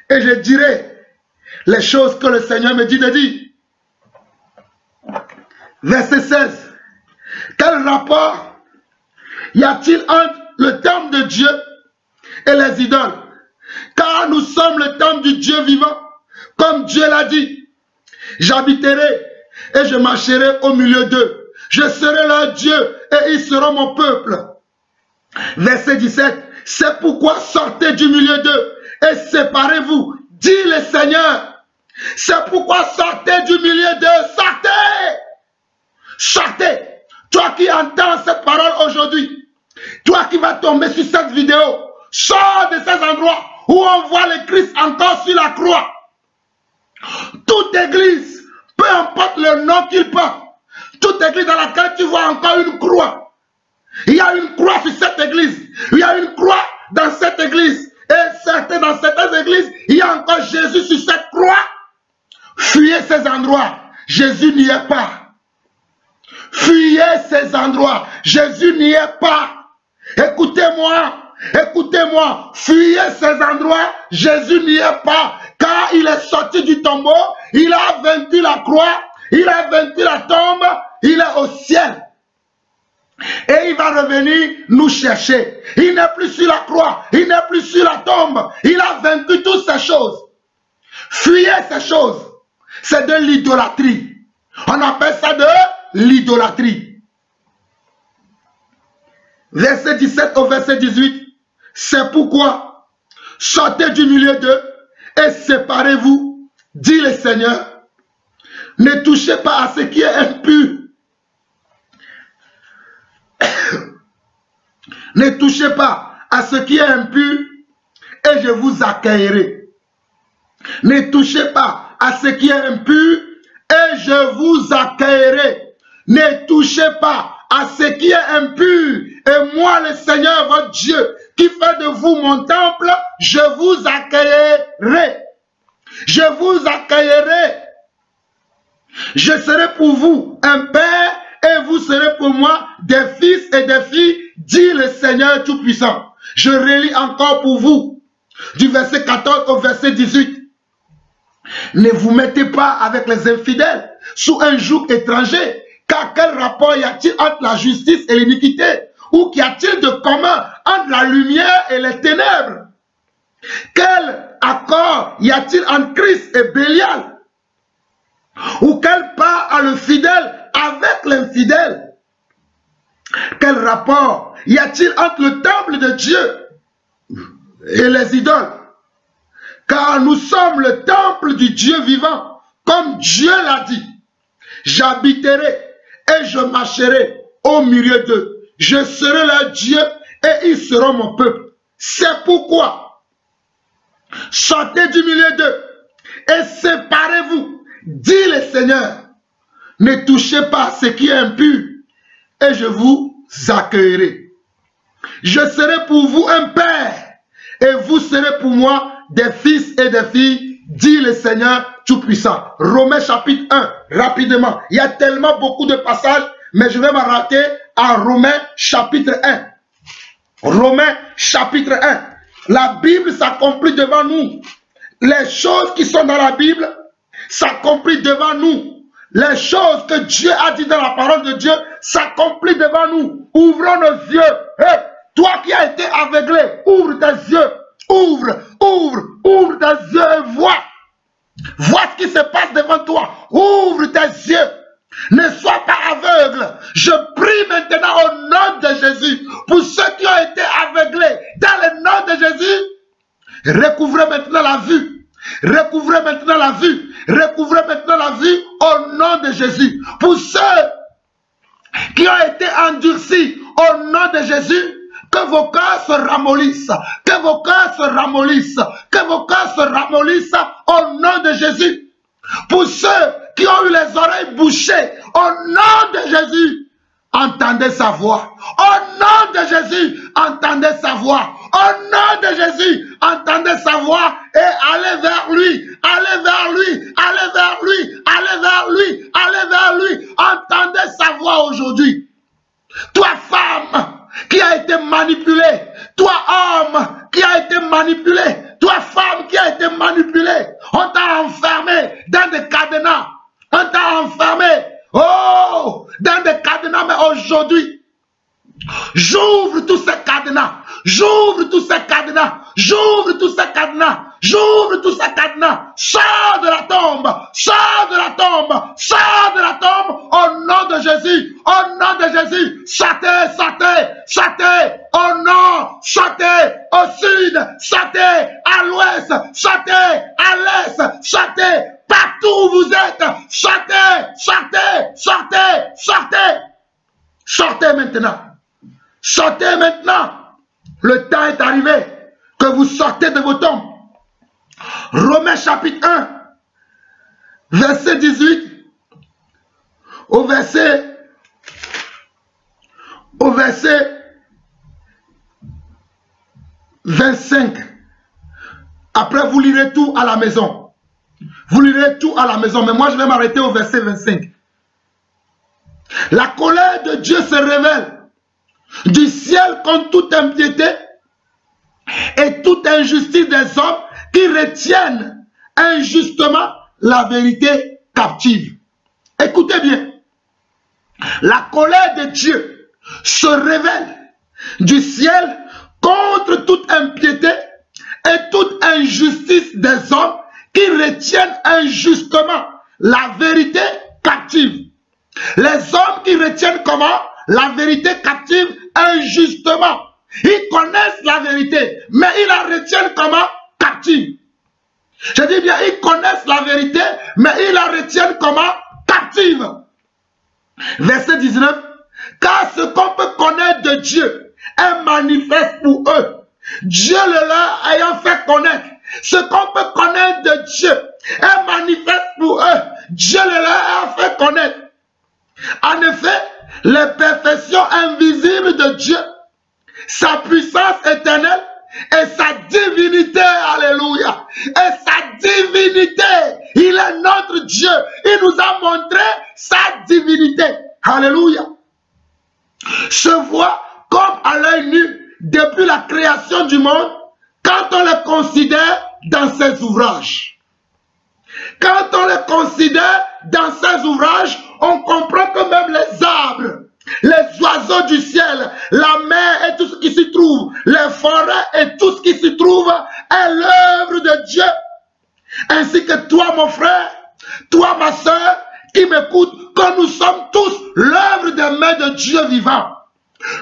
et je dirai les choses que le Seigneur me dit de dire. Verset 16. Quel rapport y a-t-il entre le temple de Dieu et les idoles? Car nous sommes le temple du Dieu vivant, comme Dieu l'a dit. J'habiterai et je marcherai au milieu d'eux. Je serai leur Dieu et ils seront mon peuple. Verset 17. C'est pourquoi sortez du milieu d'eux et séparez-vous, dit le Seigneur. C'est pourquoi sortez du milieu d'eux. Sortez! Sortez! Toi qui entends cette parole aujourd'hui, toi qui vas tomber sur cette vidéo, sors de ces endroits où on voit le Christ encore sur la croix. Toute église, peu importe le nom qu'il porte, toute église dans laquelle tu vois encore une croix, il y a une croix sur cette église, il y a une croix dans cette église, et dans certaines églises, il y a encore Jésus sur cette croix. Fuyez ces endroits, Jésus n'y est pas. Fuyez ces endroits, Jésus n'y est pas. Écoutez-moi, écoutez-moi, fuyez ces endroits, Jésus n'y est pas, car il est sorti du tombeau, il a vaincu la croix, il a vaincu la tombe, il est au ciel. Et il va revenir nous chercher. Il n'est plus sur la croix, il n'est plus sur la tombe, il a vaincu toutes ces choses. Fuyez ces choses, c'est de l'idolâtrie. On appelle ça de l'idolâtrie. Verset 17 au verset 18. C'est pourquoi sortez du milieu d'eux et séparez-vous, dit le Seigneur. Ne touchez pas à ce qui est impur. Ne touchez pas à ce qui est impur et je vous accueillerai. Ne touchez pas à ce qui est impur et je vous accueillerai. Ne touchez pas à ce qui est impur. Et moi, le Seigneur, votre Dieu, qui fait de vous mon temple, je vous accueillerai. Je vous accueillerai. Je serai pour vous un père et vous serez pour moi des fils et des filles, dit le Seigneur Tout-Puissant. Je relis encore pour vous, du verset 14 au verset 18. Ne vous mettez pas avec les infidèles sous un joug étranger, car quel rapport y a-t-il entre la justice et l'iniquité? Ou qu'y a-t-il de commun entre la lumière et les ténèbres? Quel accord y a-t-il entre Christ et Bélial? Ou quelle part a le fidèle avec l'infidèle? Quel rapport y a-t-il entre le temple de Dieu et les idoles? Car nous sommes le temple du Dieu vivant, comme Dieu l'a dit. J'habiterai et je marcherai au milieu d'eux. Je serai leur Dieu et ils seront mon peuple. C'est pourquoi sortez du milieu d'eux et séparez-vous, dit le Seigneur. Ne touchez pas ce qui est impur et je vous accueillerai. Je serai pour vous un père et vous serez pour moi des fils et des filles, dit le Seigneur Tout-Puissant. Romains chapitre 1, rapidement. Il y a tellement beaucoup de passages, mais je vais m'arrêter à Romains chapitre 1. Romains chapitre 1. La Bible s'accomplit devant nous. Les choses qui sont dans la Bible s'accomplissent devant nous. Les choses que Dieu a dit dans la parole de Dieu s'accomplissent devant nous. Ouvrons nos yeux. Hey, toi qui as été aveuglé, ouvre tes yeux. Ouvre tes yeux et vois. Vois ce qui se passe devant toi. Ouvre tes yeux. Ne sois pas aveugle. Je prie maintenant au nom de Jésus pour ceux qui ont été aveuglés. Dans le nom de Jésus, recouvrez maintenant la vue. Recouvrez maintenant la vue. Recouvrez maintenant la vue au nom de Jésus. Pour ceux qui ont été endurcis au nom de Jésus, que vos cœurs se ramollissent, que vos cœurs se ramollissent, que vos cœurs se ramollissent au nom de Jésus. Pour ceux qui ont eu les oreilles bouchées, au nom de Jésus, entendez sa voix. Au nom de Jésus, entendez sa voix. Au nom de Jésus, entendez sa voix et allez vers lui, allez vers lui, allez vers lui, allez vers lui, allez vers lui. Entendez sa voix aujourd'hui. Toi, femme, qui a été manipulé, toi homme qui a été manipulé, toi femme qui a été manipulée, on t'a enfermé dans des cadenas, on t'a enfermé, oh, dans des cadenas, mais aujourd'hui, j'ouvre tous ces cadenas, j'ouvre tous ces cadenas, j'ouvre tous ces cadenas, j'ouvre tous ces cadenas, sors de la tombe, sors de la tombe, sors de la tombe, au nom de Jésus, au nom de Jésus, sortez, sortez, sortez, au nord, sortez, au sud, sortez, à l'ouest, sortez, à l'est, sortez, partout où vous êtes, sortez, sortez, sortez, sortez, sortez maintenant, sortez maintenant, le temps est arrivé que vous sortez de vos tombes. Romains chapitre 1, verset 18 au verset 25. Après, vous lirez tout à la maison. Vous lirez tout à la maison, mais moi je vais m'arrêter au verset 25. La colère de Dieu se révèle du ciel contre toute impiété et toute injustice des hommes qui retiennent injustement la vérité captive. Écoutez bien. La colère de Dieu se révèle du ciel contre toute impiété et toute injustice des hommes qui retiennent injustement la vérité captive. Les hommes qui retiennent comment? La vérité captive injustement. Ils connaissent la vérité, mais ils la retiennent comment? Captive. Je dis bien, ils connaissent la vérité, mais ils la retiennent comment? Captive. Verset 19. Car ce qu'on peut connaître de Dieu est manifeste pour eux. Dieu le leur ayant fait connaître. Ce qu'on peut connaître de Dieu est manifeste pour eux. Dieu le leur ayant fait connaître. En effet, les perfections invisibles de Dieu, sa puissance éternelle et sa divinité, alléluia, et sa divinité, il est notre Dieu, il nous a montré sa divinité, alléluia, se voit comme à l'œil nu depuis la création du monde quand on les considère dans ses ouvrages. Quand on les considère dans ses ouvrages, on comprend que même les arbres, les oiseaux du ciel, la mer et tout ce qui s'y trouve, les forêts et tout ce qui s'y trouve est l'œuvre de Dieu. Ainsi que toi, mon frère, toi, ma soeur, qui m'écoute, que nous sommes tous l'œuvre des mains de Dieu vivant.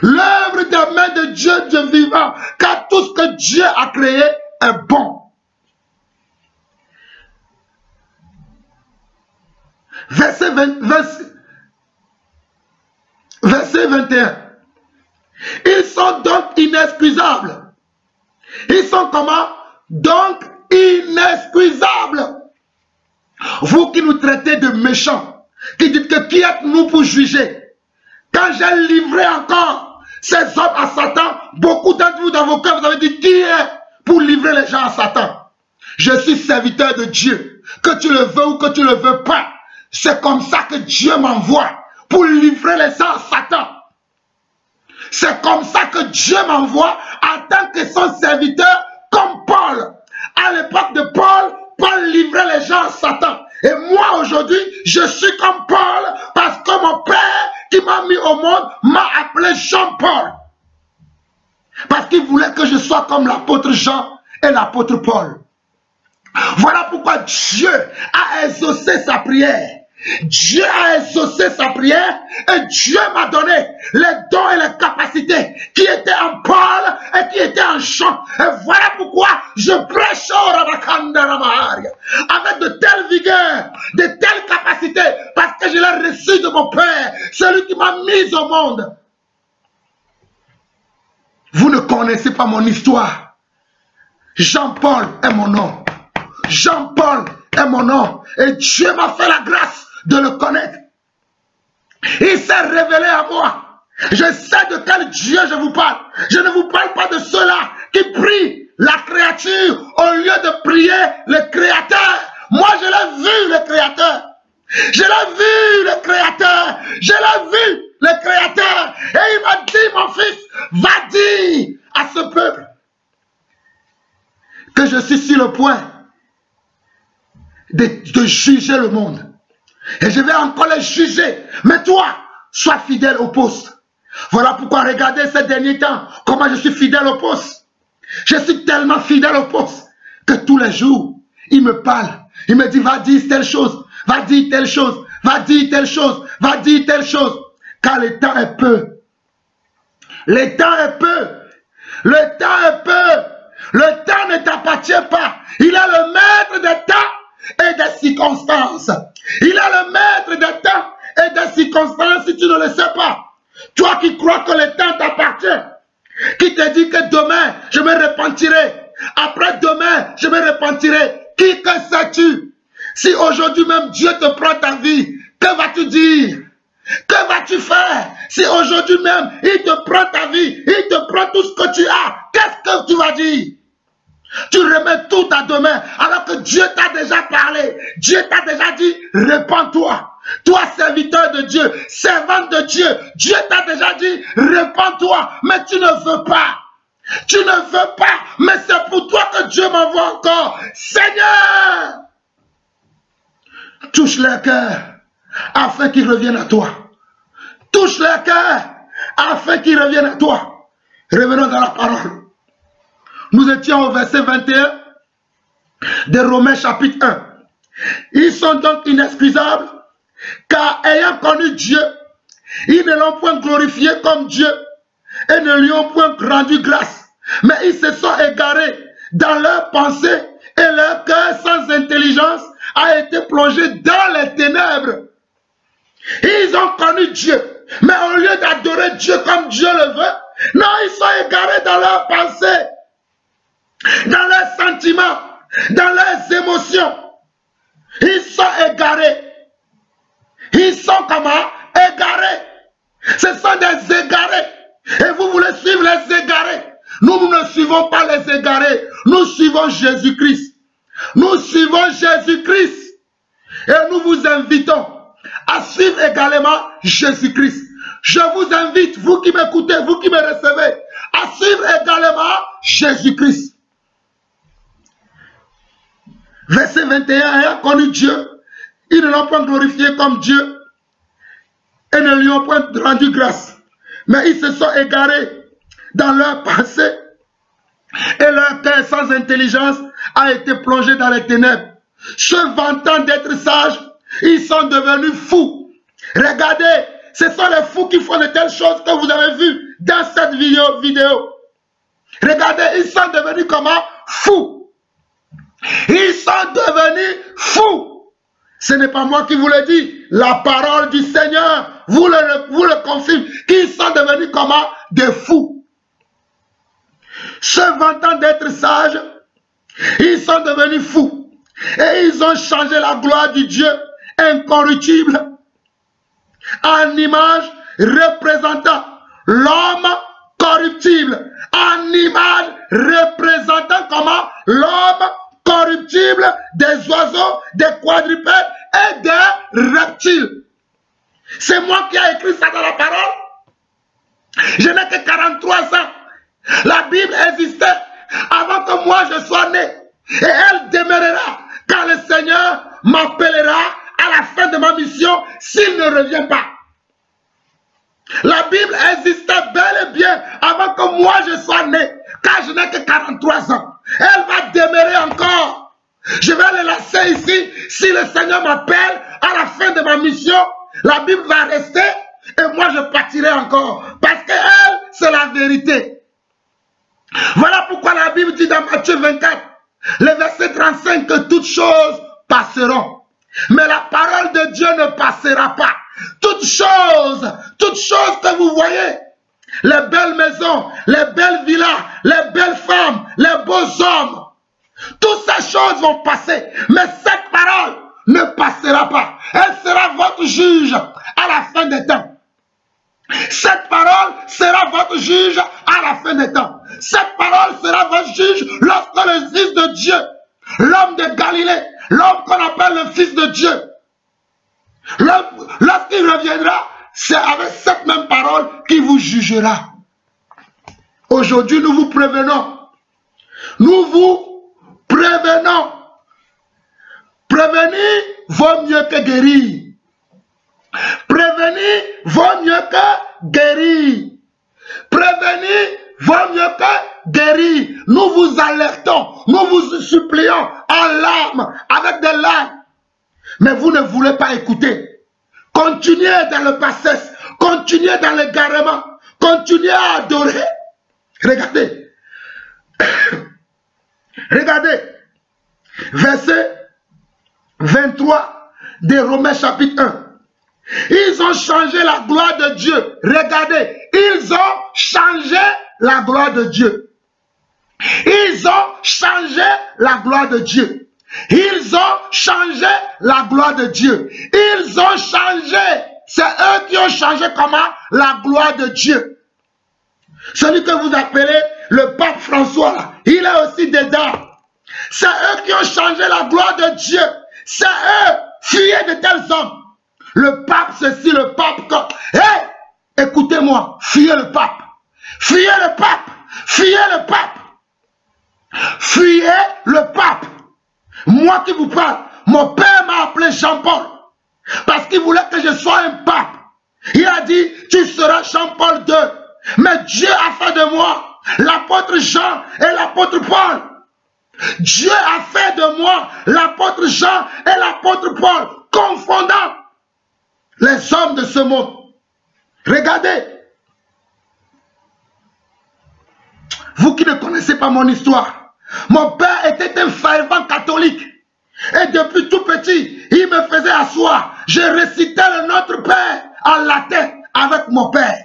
L'œuvre des mains de Dieu, Dieu vivant, car tout ce que Dieu a créé est bon. Verset 21. Ils sont donc inexcusables. Ils sont comment? Donc inexcusables. Vous qui nous traitez de méchants, qui dites que qui êtes-nous pour juger? Quand j'ai livré encore ces hommes à Satan, beaucoup d'entre vous dans vos cœurs, vous avez dit qui est pour livrer les gens à Satan? Je suis serviteur de Dieu. Que tu le veux ou que tu ne le veux pas, c'est comme ça que Dieu m'envoie pour livrer les gens à Satan. C'est comme ça que Dieu m'envoie en tant que son serviteur comme Paul. À l'époque de Paul, Paul livrait les gens à Satan. Et moi aujourd'hui, je suis comme Paul parce que mon Père qui m'a mis au monde m'a appelé Jean-Paul. Parce qu'il voulait que je sois comme l'apôtre Jean et l'apôtre Paul. Voilà pourquoi Dieu a exaucé sa prière. Dieu a exaucé sa prière et Dieu m'a donné les dons et les capacités qui étaient en Paul et qui étaient en Jean. Et voilà pourquoi je prêche avec de telles vigueurs, de telles capacités, parce que je l'ai reçu de mon Père, celui qui m'a mis au monde. Vous ne connaissez pas mon histoire. Jean-Paul est mon nom. Jean-Paul est mon nom. Et Dieu m'a fait la grâce de le connaître. Il s'est révélé à moi. Je sais de quel Dieu je vous parle. Je ne vous parle pas de ceux-là qui prient la créature au lieu de prier le Créateur. Moi, je l'ai vu, le Créateur. Je l'ai vu, le Créateur. Je l'ai vu, le Créateur. Et il m'a dit, mon fils, va dire à ce peuple que je suis sur le point de juger le monde. Et je vais encore les juger. Mais toi, sois fidèle au poste. Voilà pourquoi regardez ces derniers temps, comment je suis fidèle au poste. Je suis tellement fidèle au poste que tous les jours, il me parle. Il me dit, va dire telle chose, va dire telle chose, va dire telle chose, va dire telle chose. Car le temps est peu. Le temps est peu. Le temps est peu. Le temps ne t'appartient pas. Il est le maître des temps et des circonstances. Il est le maître des temps et des circonstances si tu ne le sais pas. Toi qui crois que le temps t'appartient, qui te dit que demain je me repentirai, après demain je me repentirai, qui que sais-tu? Si aujourd'hui même Dieu te prend ta vie, que vas-tu dire? Que vas-tu faire? Si aujourd'hui même il te prend ta vie, il te prend tout ce que tu as, qu'est-ce que tu vas dire? Tu remets tout à demain alors que Dieu t'a déjà parlé. Dieu t'a déjà dit, répands-toi. Toi, serviteur de Dieu, servante de Dieu, Dieu t'a déjà dit, répands-toi, mais tu ne veux pas. Tu ne veux pas, mais c'est pour toi que Dieu m'envoie encore. Seigneur, touche leur cœur afin qu'ils reviennent à toi. Touche leur cœur afin qu'ils reviennent à toi. Revenons dans la parole. Nous étions au verset 21 de Romains chapitre 1. Ils sont donc inexcusables, car ayant connu Dieu, ils ne l'ont point glorifié comme Dieu et ne lui ont point rendu grâce. Mais ils se sont égarés dans leurs pensées et leur cœur sans intelligence a été plongé dans les ténèbres. Ils ont connu Dieu, mais au lieu d'adorer Dieu comme Dieu le veut, non, ils sont égarés dans leurs pensées, dans leurs sentiments, dans leurs émotions. Ils sont égarés. Ils sont comment? Égarés. Ce sont des égarés. Et vous voulez suivre les égarés. Nous ne suivons pas les égarés. Nous suivons Jésus-Christ. Nous suivons Jésus-Christ. Et nous vous invitons à suivre également Jésus-Christ. Je vous invite, vous qui m'écoutez, vous qui me recevez, à suivre également Jésus-Christ. Verset 21, ayant connu Dieu, ils ne l'ont pas glorifié comme Dieu et ne lui ont point rendu grâce. Mais ils se sont égarés dans leur passé et leur cœur sans intelligence a été plongé dans les ténèbres. Se vantant d'être sages, ils sont devenus fous. Regardez, ce sont les fous qui font de telles choses que vous avez vues dans cette vidéo. Regardez, ils sont devenus comment? Fous. Ils sont devenus fous. Ce n'est pas moi qui vous le dis. La parole du Seigneur vous le confirme. Qu'ils sont devenus comment? Des fous. Se vantant d'être sages, ils sont devenus fous. Et ils ont changé la gloire du Dieu incorruptible en image représentant l'homme corruptible. En image représentant comment? L'homme corruptible, des oiseaux, des quadrupèdes et des reptiles. C'est moi qui ai écrit ça dans la parole. Je n'ai que 43 ans. La Bible existait avant que moi je sois né. Et elle demeurera quand le Seigneur m'appellera à la fin de ma mission s'il ne revient pas. La Bible existait bel et bien avant que moi je sois né, car je n'ai que 43 ans. Elle va demeurer encore. Je vais le laisser ici. Si le Seigneur m'appelle à la fin de ma mission, la Bible va rester et moi je partirai encore. Parce qu'elle, c'est la vérité. Voilà pourquoi la Bible dit dans Matthieu 24, le verset 35, que toutes choses passeront. Mais la parole de Dieu ne passera pas. Toutes choses que vous voyez, les belles maisons, les belles villas, les belles femmes, les beaux hommes, toutes ces choses vont passer. Mais cette parole ne passera pas. Elle sera votre juge à la fin des temps. Cette parole sera votre juge à la fin des temps. Cette parole sera votre juge lorsque le Fils de Dieu, l'homme de Galilée, l'homme qu'on appelle le Fils de Dieu, lorsqu'il reviendra, c'est avec cette même parole qu'il vous jugera. Aujourd'hui, nous vous prévenons. Nous vous prévenons. Prévenir vaut mieux que guérir. Prévenir vaut mieux que guérir. Prévenir vaut mieux que guérir. Nous vous alertons, nous vous supplions en larmes, avec des larmes. Mais vous ne voulez pas écouter. Continuez dans le passé, continuez dans l'égarement, continuez à adorer. Regardez. Regardez. Verset 23 de Romains chapitre 1. Ils ont changé la gloire de Dieu. Regardez, ils ont changé la gloire de Dieu. Ils ont changé la gloire de Dieu. Ils ont changé la gloire de Dieu. Ils ont changé. C'est eux qui ont changé comment? La gloire de Dieu. Celui que vous appelez le pape François, là, il est aussi dedans. C'est eux qui ont changé la gloire de Dieu. C'est eux, fuyez de tels hommes. Le pape ceci, le pape comme... Hé, écoutez-moi, fuyez le pape. Fuyez le pape. Fuyez le pape. Fuyez le pape. Moi qui vous parle, mon père m'a appelé Jean-Paul. Parce qu'il voulait que je sois un pape. Il a dit, tu seras Jean-Paul II. Mais Dieu a fait de moi l'apôtre Jean et l'apôtre Paul. Dieu a fait de moi l'apôtre Jean et l'apôtre Paul, confondant les hommes de ce monde. Regardez. Vous qui ne connaissez pas mon histoire, mon père était un fervent catholique. Et depuis tout petit, il me faisait asseoir. Je récitais le Notre Père en latin avec mon père.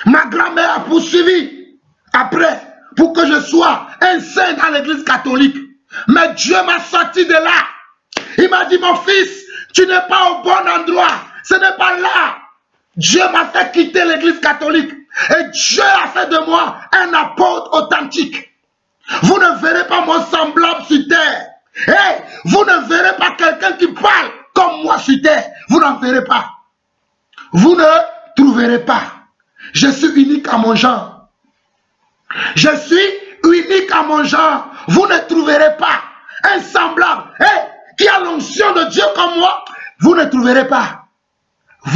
Ma grand-mère a poursuivi après pour que je sois un saint dans l'église catholique. Mais Dieu m'a sorti de là. Il m'a dit, mon fils, tu n'es pas au bon endroit. Ce n'est pas là. Dieu m'a fait quitter l'église catholique. Et Dieu a fait de moi un apôtre authentique. Vous ne verrez pas mon semblable sur terre. Hey, vous ne verrez pas quelqu'un qui parle comme moi sur terre. Vous n'en verrez pas. Vous ne trouverez pas. Je suis unique à mon genre. Je suis unique à mon genre. Vous ne trouverez pas un semblable, hey, qui a l'onction de Dieu comme moi. Vous ne trouverez pas.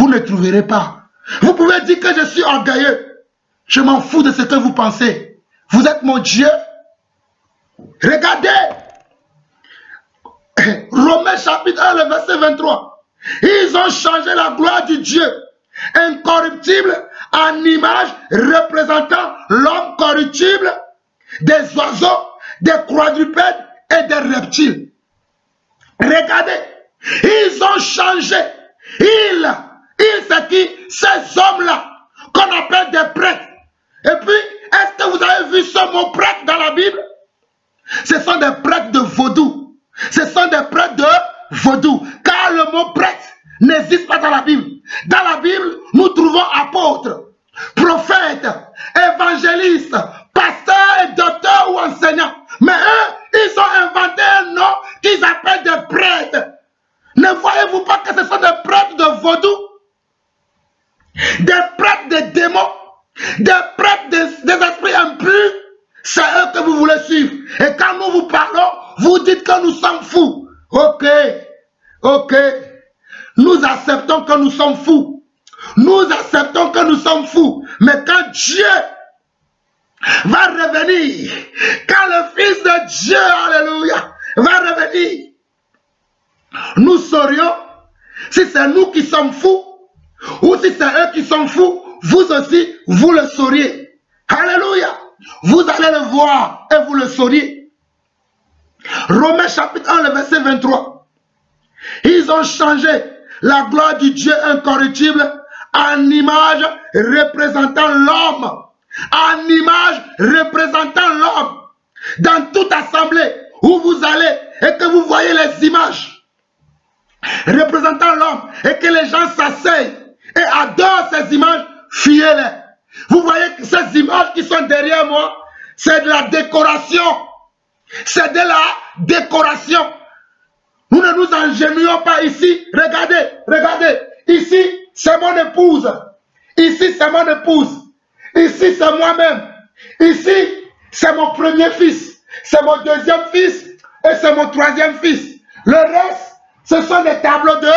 vous ne trouverez pas. Vous pouvez dire que je suis orgueilleux. Je m'en fous de ce que vous pensez. Vous êtes mon Dieu. Regardez. Romains chapitre 1, le verset 23. Ils ont changé la gloire du Dieu incorruptible en image représentant l'homme corruptible, des oiseaux, des quadrupèdes et des reptiles. Regardez, ils ont changé. Ils c'est qui? Ces hommes-là, qu'on appelle des prêtres. Et puis, est-ce que vous avez vu ce mot prêtre dans la Bible? Ce sont des prêtres de vaudou. Ce sont des prêtres de vaudou. Car le mot prêtre n'existe pas dans la Bible. Dans la Bible, nous trouvons apôtres, prophètes, évangélistes, pasteurs et docteurs ou enseignants. Mais eux, ils ont inventé un nom qu'ils appellent des prêtres. Ne voyez-vous pas que ce sont des prêtres de vaudou? Des prêtres de démons, des prêtres des esprits impurs? C'est eux que vous voulez suivre. Et quand nous vous parlons, vous dites que nous sommes fous. Ok, ok. Nous acceptons que nous sommes fous. Nous acceptons que nous sommes fous. Mais quand Dieu va revenir, quand le Fils de Dieu, alléluia, va revenir, nous saurions si c'est nous qui sommes fous ou si c'est eux qui sont fous. Vous aussi, vous le sauriez. Alléluia. Vous allez le voir et vous le sauriez. Romains chapitre 1, le verset 23. Ils ont changé la gloire du Dieu incorruptible en image représentant l'homme. En image représentant l'homme. Dans toute assemblée où vous allez et que vous voyez les images représentant l'homme et que les gens s'asseyent et adorent ces images, fuyez-les. Vous voyez que ces images qui sont derrière moi, c'est de la décoration. C'est de la décoration. Nous ne nous engenouillons pas ici. Regardez, regardez. Ici, c'est mon épouse. Ici, c'est mon épouse. Ici, c'est moi-même. Ici, c'est mon premier fils. C'est mon deuxième fils. Et c'est mon troisième fils. Le reste, ce sont des tableaux de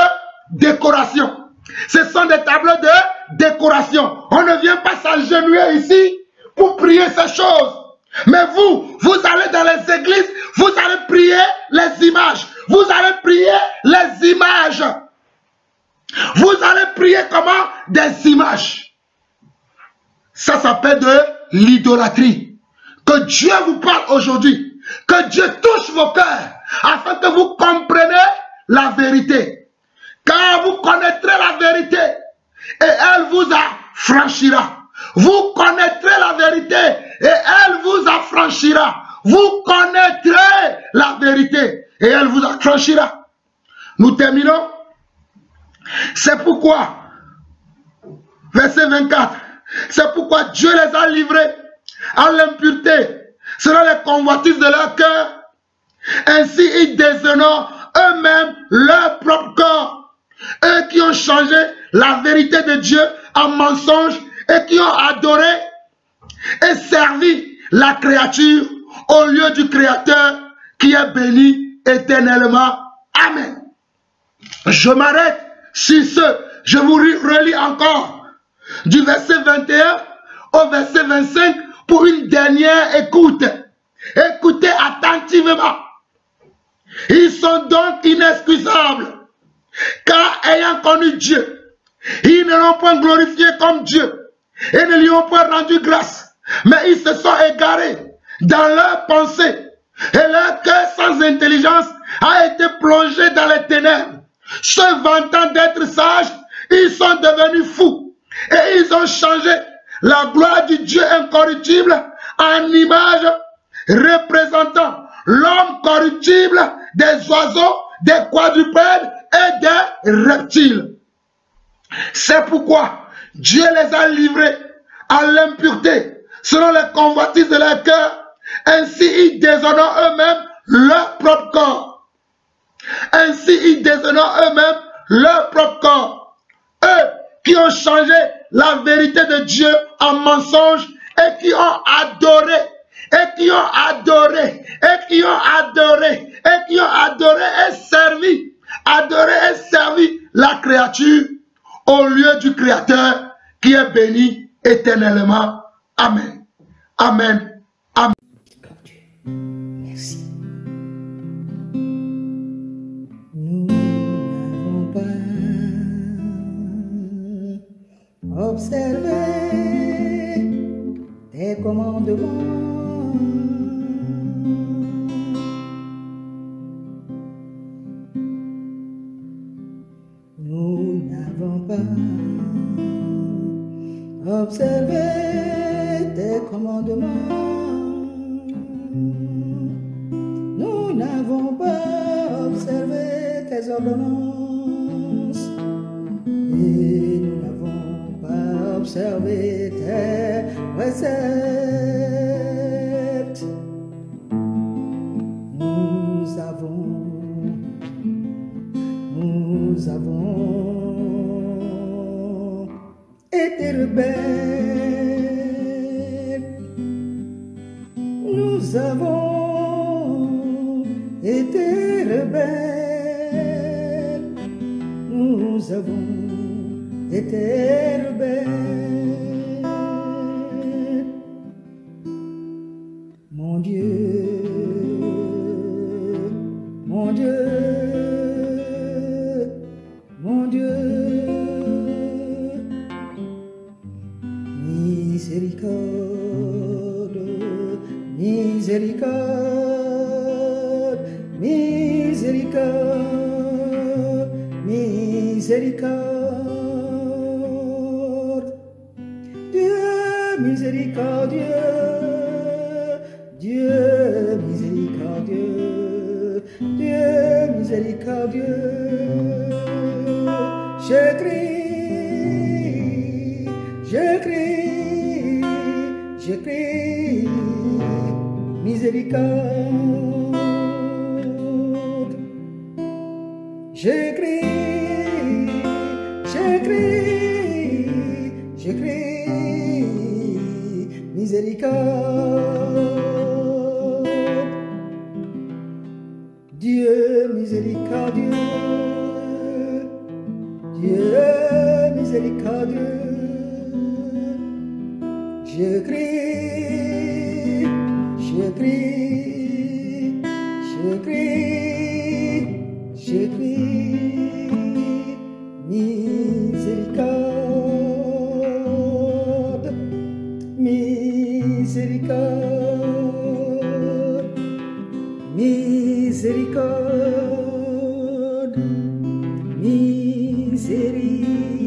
décoration. Ce sont des tableaux de décoration. On ne vient pas s'agenouiller ici pour prier ces choses. Mais vous allez dans les églises, vous allez prier les images. Vous allez prier les images. Vous allez prier comment? Des images. Ça s'appelle de l'idolâtrie. Que Dieu vous parle aujourd'hui. Que Dieu touche vos cœurs afin que vous compreniez la vérité. Car vous connaîtrez la vérité et elle vous affranchira. Vous connaîtrez la vérité et elle vous affranchira. Vous connaîtrez la vérité et elle vous affranchira. Nous terminons. C'est pourquoi, verset 24, c'est pourquoi Dieu les a livrés à l'impureté selon les convoitises de leur cœur. Ainsi ils déshonorent eux-mêmes leur propre corps. Eux qui ont changé la vérité de Dieu en mensonge et qui ont adoré et servi la créature au lieu du Créateur qui est béni éternellement. Amen. Je m'arrête sur ce. Je vous relis encore du verset 21 au verset 25 pour une dernière écoute. Écoutez attentivement. Ils sont donc inexcusables, car ayant connu Dieu, ils ne l'ont point glorifié comme Dieu et ne lui ont point rendu grâce, mais ils se sont égarés dans leurs pensées et leur cœur sans intelligence a été plongé dans les ténèbres. Se vantant d'être sages, ils sont devenus fous et ils ont changé la gloire du Dieu incorruptible en image représentant l'homme corruptible, des oiseaux, des quadrupèdes et des reptiles. C'est pourquoi Dieu les a livrés à l'impureté selon les convoitises de leur cœur. Ainsi ils déshonorent eux-mêmes leur propre corps. Ainsi ils déshonorent eux-mêmes leur propre corps. Eux qui ont changé la vérité de Dieu en mensonge et qui ont adoré, et qui ont adoré, et qui ont adoré, et qui ont adoré et servi la créature au lieu du Créateur qui est béni éternellement. Amen. Amen. Amen. Merci. Nous n'avons pas observé tes commandements. Nous n'avons pas observé tes commandements. Nous n'avons pas observé tes ordonnances. Et nous n'avons pas observé tes préceptes. Nous avons été rebelles. Nous avons été rebelles. Nous avons été rebelles. Mon Dieu, mon Dieu, mon Dieu, miséricorde, miséricorde, miséricorde, miséricorde. Dieu miséricordieux, Dieu miséricordieux, Dieu miséricordieux. Je crie, je crie, je crie, miséricorde. Je crie, je crie, je crie, miséricorde. Dieu miséricordieux, Dieu miséricordieux. Je crie, je crie, je crie, je crie, miséricorde, miséricorde, miséricorde, miséricorde.